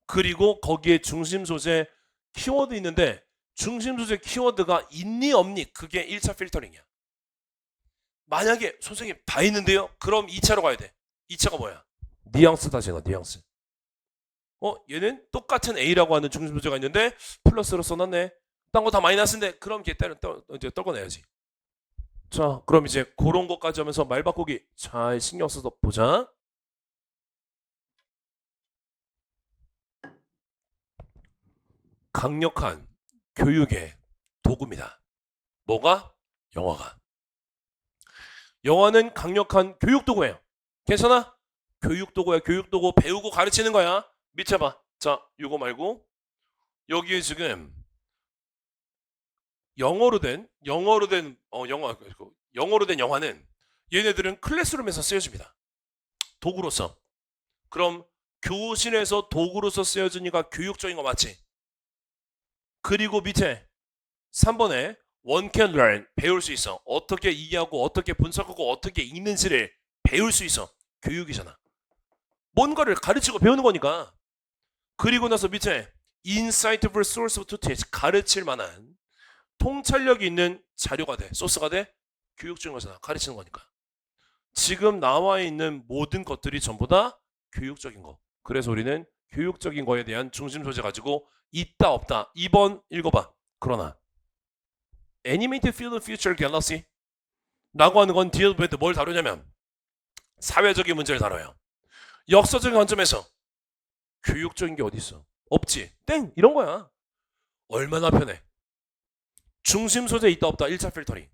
그리고 거기에 중심 소재 키워드 있는데 중심 소재 키워드가 있니 없니 그게 1차 필터링이야. 만약에 선생님 다 있는데요? 그럼 2차로 가야 돼. 2차가 뭐야? 뉘앙스 다시 넣어. 뉘앙스. 얘는 똑같은 A라고 하는 중심 소재가 있는데 플러스로 써놨네. 딴 거 다 마이너스인데 그럼 걔 이제 떨궈내야지. 자, 그럼 이제 그런 것까지 하면서 말 바꾸기 잘 신경 써서 보자. 강력한 교육의 도구입니다. 뭐가? 영어가. 영어는 강력한 교육 도구예요. 괜찮아? 교육 도구야. 교육 도구 배우고 가르치는 거야. 밑에 봐. 자, 이거 말고 여기에 지금 영어로 된 영화는 얘네들은 클래스룸에서 쓰여집니다. 도구로서. 그럼 교실에서 도구로서 쓰여지니까 교육적인 거 맞지? 그리고 밑에 3번에 one can learn 배울 수 있어. 어떻게 이해하고 어떻게 분석하고 어떻게 읽는지를 배울 수 있어. 교육이잖아. 뭔가를 가르치고 배우는 거니까. 그리고 나서 밑에 insightful source to teach 가르칠 만한 통찰력이 있는 자료가 돼. 소스가 돼. 교육적인 거잖아. 가르치는 거니까. 지금 나와 있는 모든 것들이 전부 다 교육적인 거. 그래서 우리는 교육적인 거에 대한 중심 소재 가지고 있다 없다. 2번 읽어봐. 그러나 Animated Field Future Galaxy 라고 하는 건 deal with 뭘 다루냐면 사회적인 문제를 다뤄요. 역사적인 관점에서 교육적인 게 어디 있어? 없지. 땡! 이런 거야. 얼마나 편해. 중심 소재 있다 없다. 1차 필터링.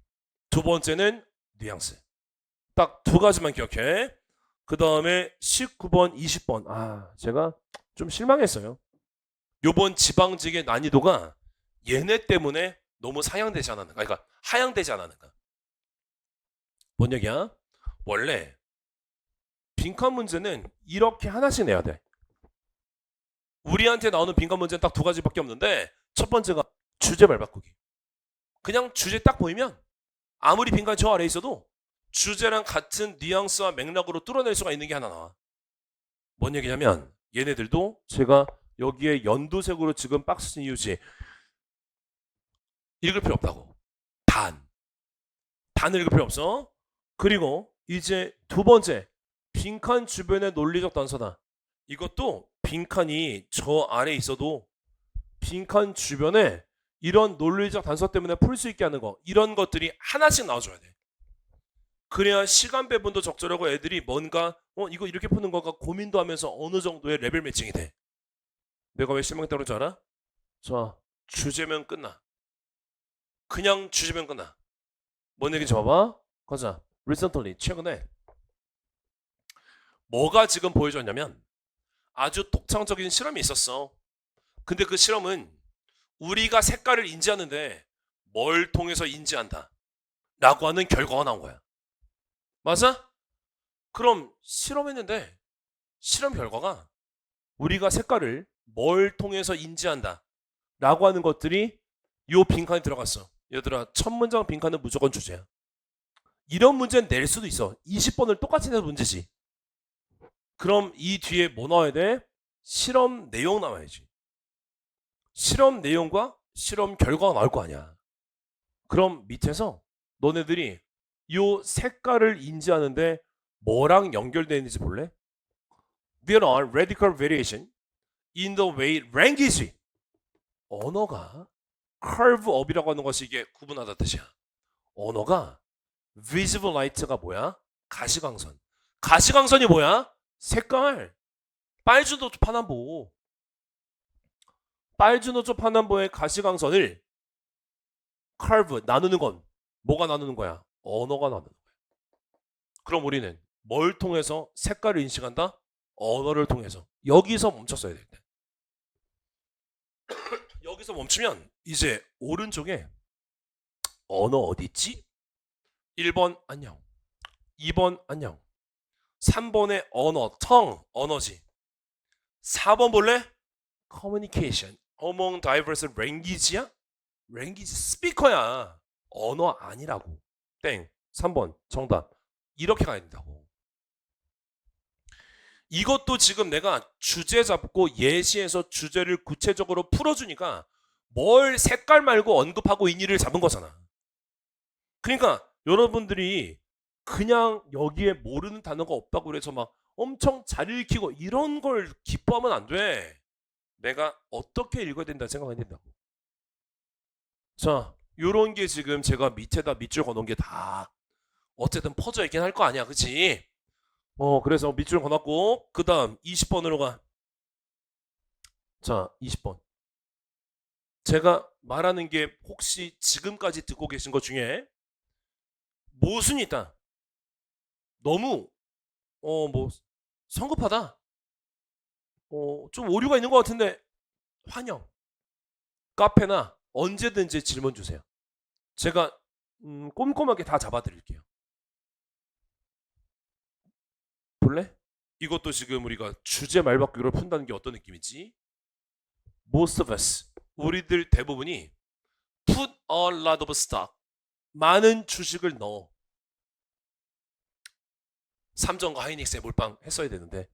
두 번째는 뉘앙스. 딱 두 가지만 기억해. 그 다음에 19번, 20번. 제가 좀 실망했어요. 요번 지방직의 난이도가 얘네 때문에 너무 상향되지 않았는가. 그러니까 하향되지 않았는가. 뭔 얘기야? 원래 빈칸 문제는 이렇게 하나씩 내야 돼. 우리한테 나오는 빈칸 문제는 딱 두 가지밖에 없는데 첫 번째가 주제 말 바꾸기. 그냥 주제 딱 보이면 아무리 빈칸 저 아래에 있어도 주제랑 같은 뉘앙스와 맥락으로 뚫어낼 수가 있는 게 하나 나와. 뭔 얘기냐면 얘네들도 제가 여기에 연두색으로 지금 박스 쓴 이유지. 읽을 필요 없다고. 단 읽을 필요 없어. 그리고 이제 두 번째 빈칸 주변의 논리적 단서다. 이것도 빈칸이 저 아래에 있어도 빈칸 주변에 이런 논리적 단서 때문에 풀 수 있게 하는 거. 이런 것들이 하나씩 나와줘야 돼. 그래야 시간 배분도 적절하고 애들이 뭔가 이거 이렇게 푸는 거가 고민도 하면서 어느 정도의 레벨 매칭이 돼. 내가 왜 실망했다고 그러지 알아? 자, 주제면 끝나. 그냥 주제면 끝나. 뭔 얘기인지 봐봐. 가자. recently 최근에 뭐가 지금 보여줬냐면 아주 독창적인 실험이 있었어. 근데 그 실험은 우리가 색깔을 인지하는데 뭘 통해서 인지한다 라고 하는 결과가 나온 거야. 맞아? 그럼 실험했는데 실험 결과가 우리가 색깔을 뭘 통해서 인지한다 라고 하는 것들이 요 빈칸에 들어갔어. 얘들아, 첫 문장 빈칸은 무조건 주제야. 이런 문제는 낼 수도 있어. 20번을 똑같이 내서 문제지. 그럼 이 뒤에 뭐 나와야 돼? 실험 내용 나와야지. 실험 내용과 실험 결과가 나올 거 아니야. 그럼 밑에서 너네들이 요 색깔을 인지하는데 뭐랑 연결되어 있는지 볼래? There are radical variation in the way language. 언어가 curve up이라고 하는 것이 이게 구분하다 뜻이야. 언어가 visible light가 뭐야? 가시광선. 가시광선이 뭐야? 색깔. 빨주노초 파남보. 빨주노초 파남보의 가시광선을 curve 나누는 건 뭐가 나누는 거야? 언어가 나누는 거야. 그럼 우리는 뭘 통해서 색깔을 인식한다? 언어를 통해서. 여기서 멈췄어야 될 때. 여기서 멈추면 이제 오른쪽에 언어 어디 있지? 1번 안녕. 2번 안녕. 3번의 언어, 언어지. 4번 볼래? communication among diverse language야? language 스피커야. 언어 아니라고. 땡. 3번 정답. 이렇게 가야 된다고. 이것도 지금 내가 주제 잡고 예시에서 주제를 구체적으로 풀어주니까 뭘 색깔 말고 언급하고 있니를 잡은 거잖아. 그러니까 여러분들이 그냥 여기에 모르는 단어가 없다고 그래서 막 엄청 잘 읽히고 이런 걸 기뻐하면 안 돼. 내가 어떻게 읽어야 된다 생각해야 된다고. 자, 요런 게 지금 제가 밑에다 밑줄 거놓은 게 다 어쨌든 퍼져 있긴 할 거 아니야. 그치? 그래서 밑줄 거놨고 그 다음 20번으로 가. 자, 20번. 제가 말하는 게 혹시 지금까지 듣고 계신 것 중에 모순이 있다. 너무 뭐 성급하다. 좀 오류가 있는 것 같은데 환영. 카페나 언제든지 질문 주세요. 제가 꼼꼼하게 다 잡아드릴게요. 볼래? 이것도 지금 우리가 주제 말바꾸기로 푼다는 게 어떤 느낌이지? Most of us, 우리들 대부분이 put a lot of stock, 많은 주식을 넣어. 삼성과 하이닉스에 몰빵했어야 되는데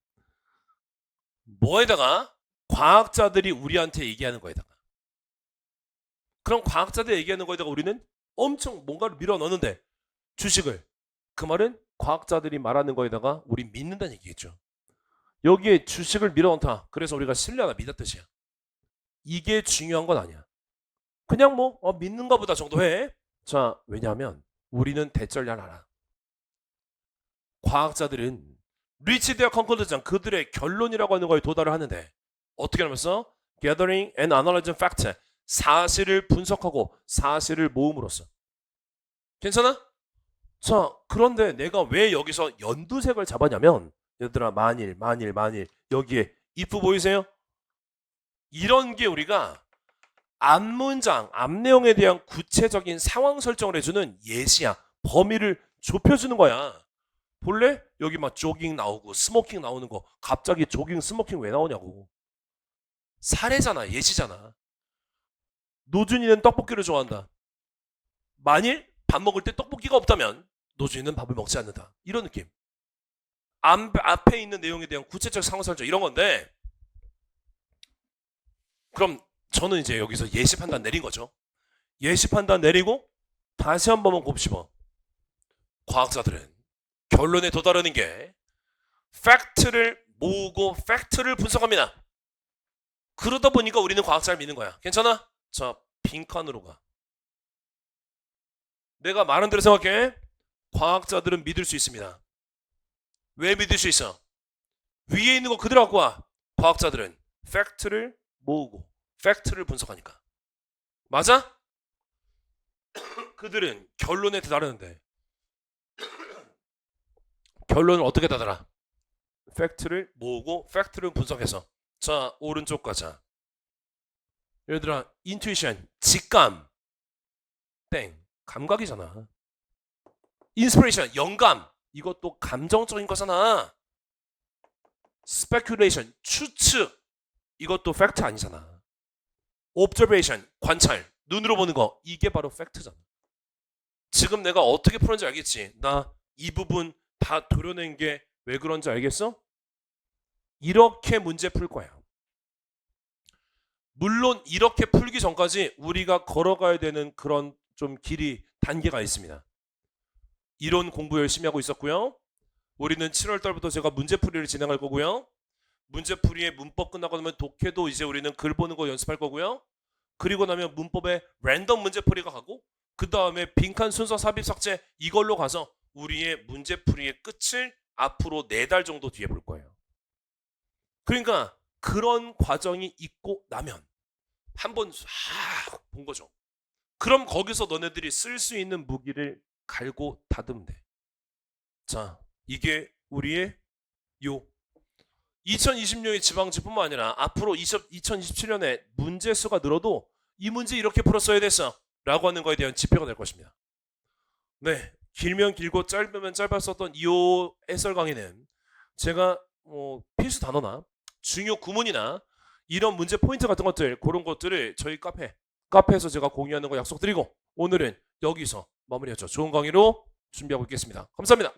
뭐에다가? 과학자들이 우리한테 얘기하는 거에다가. 그럼 과학자들이 얘기하는 거에다가 우리는 엄청 뭔가를 밀어 넣는데 주식을. 그 말은 과학자들이 말하는 거에다가 우리 믿는다는 얘기겠죠. 여기에 주식을 밀어 넣다. 그래서 우리가 신뢰하나 믿었듯이야. 이게 중요한 건 아니야. 그냥 뭐 믿는가 보다 정도 해. 자, 왜냐하면 우리는 대절을 알아. 과학자들은 reach their conclusion, 그들의 결론이라고 하는 거에 도달을 하는데 어떻게 하면서? gathering and analyzing fact, 사실을 분석하고 사실을 모음으로써. 괜찮아? 자, 그런데 내가 왜 여기서 연두색을 잡았냐면 얘들아, 만일 여기에 if 보이세요? 이런 게 우리가 앞문장, 앞내용에 대한 구체적인 상황 설정을 해주는 예시야. 범위를 좁혀주는 거야. 볼래? 여기 막 조깅 나오고 스모킹 나오는 거 갑자기 조깅 스모킹 왜 나오냐고. 사례잖아. 예시잖아. 노준이는 떡볶이를 좋아한다. 만일 밥 먹을 때 떡볶이가 없다면 노준이는 밥을 먹지 않는다. 이런 느낌. 앞에 있는 내용에 대한 구체적 상황 설정 이런 건데 그럼 저는 이제 여기서 예시 판단 내린 거죠. 예시 판단 내리고 다시 한 번만 곱씹어. 과학자들은 결론에 도달하는 게 팩트를 모으고 팩트를 분석합니다. 그러다 보니까 우리는 과학자를 믿는 거야. 괜찮아? 자, 빈칸으로 가. 내가 말한 대로 생각해. 과학자들은 믿을 수 있습니다. 왜 믿을 수 있어? 위에 있는 거 그대로 갖고 와. 과학자들은 팩트를 모으고 팩트를 분석하니까. 맞아? 그들은 결론에 다다르는데 결론을 어떻게 다다라? 팩트를 모으고 팩트를 분석해서 자 오른쪽 가자. 얘들아 인투이션 직감 땡 감각이잖아. 인스피레이션 영감 이것도 감정적인 거잖아. 스페큘레이션 추측 이것도 팩트 아니잖아. observation 관찰 눈으로 보는 거 이게 바로 팩트잖아. 지금 내가 어떻게 풀었는지 알겠지? 나 이 부분 다 도려낸 게 왜 그런지 알겠어? 이렇게 문제 풀 거야. 물론 이렇게 풀기 전까지 우리가 걸어가야 되는 그런 좀 길이 단계가 있습니다. 이론 공부 열심히 하고 있었고요. 우리는 7월 달부터 제가 문제풀이를 진행할 거고요. 문제풀이의 문법 끝나고 나면 독해도 이제 우리는 글 보는 거 연습할 거고요. 그리고 나면 문법에 랜덤 문제풀이가 가고 그 다음에 빈칸 순서 삽입 삭제 이걸로 가서 우리의 문제풀이의 끝을 앞으로 4달 정도 뒤에 볼 거예요. 그러니까 그런 과정이 있고 나면 한번 본 거죠. 그럼 거기서 너네들이 쓸 수 있는 무기를 갈고 닫으면 돼. 자, 이게 우리의 2020년의 지방지뿐만 아니라 앞으로 2027년에 문제수가 늘어도 이 문제 이렇게 풀었어야 됐어 라고 하는 거에 대한 지표가 될 것입니다. 네, 길면 길고 짧으면 짧았었던 이 해설 강의는 제가 필수 단어나 중요 구문이나 이런 문제 포인트 같은 것들 그런 것들을 저희 카페에서 제가 공유하는 거 약속드리고 오늘은 여기서 마무리하죠. 좋은 강의로 준비하고 있겠습니다. 감사합니다.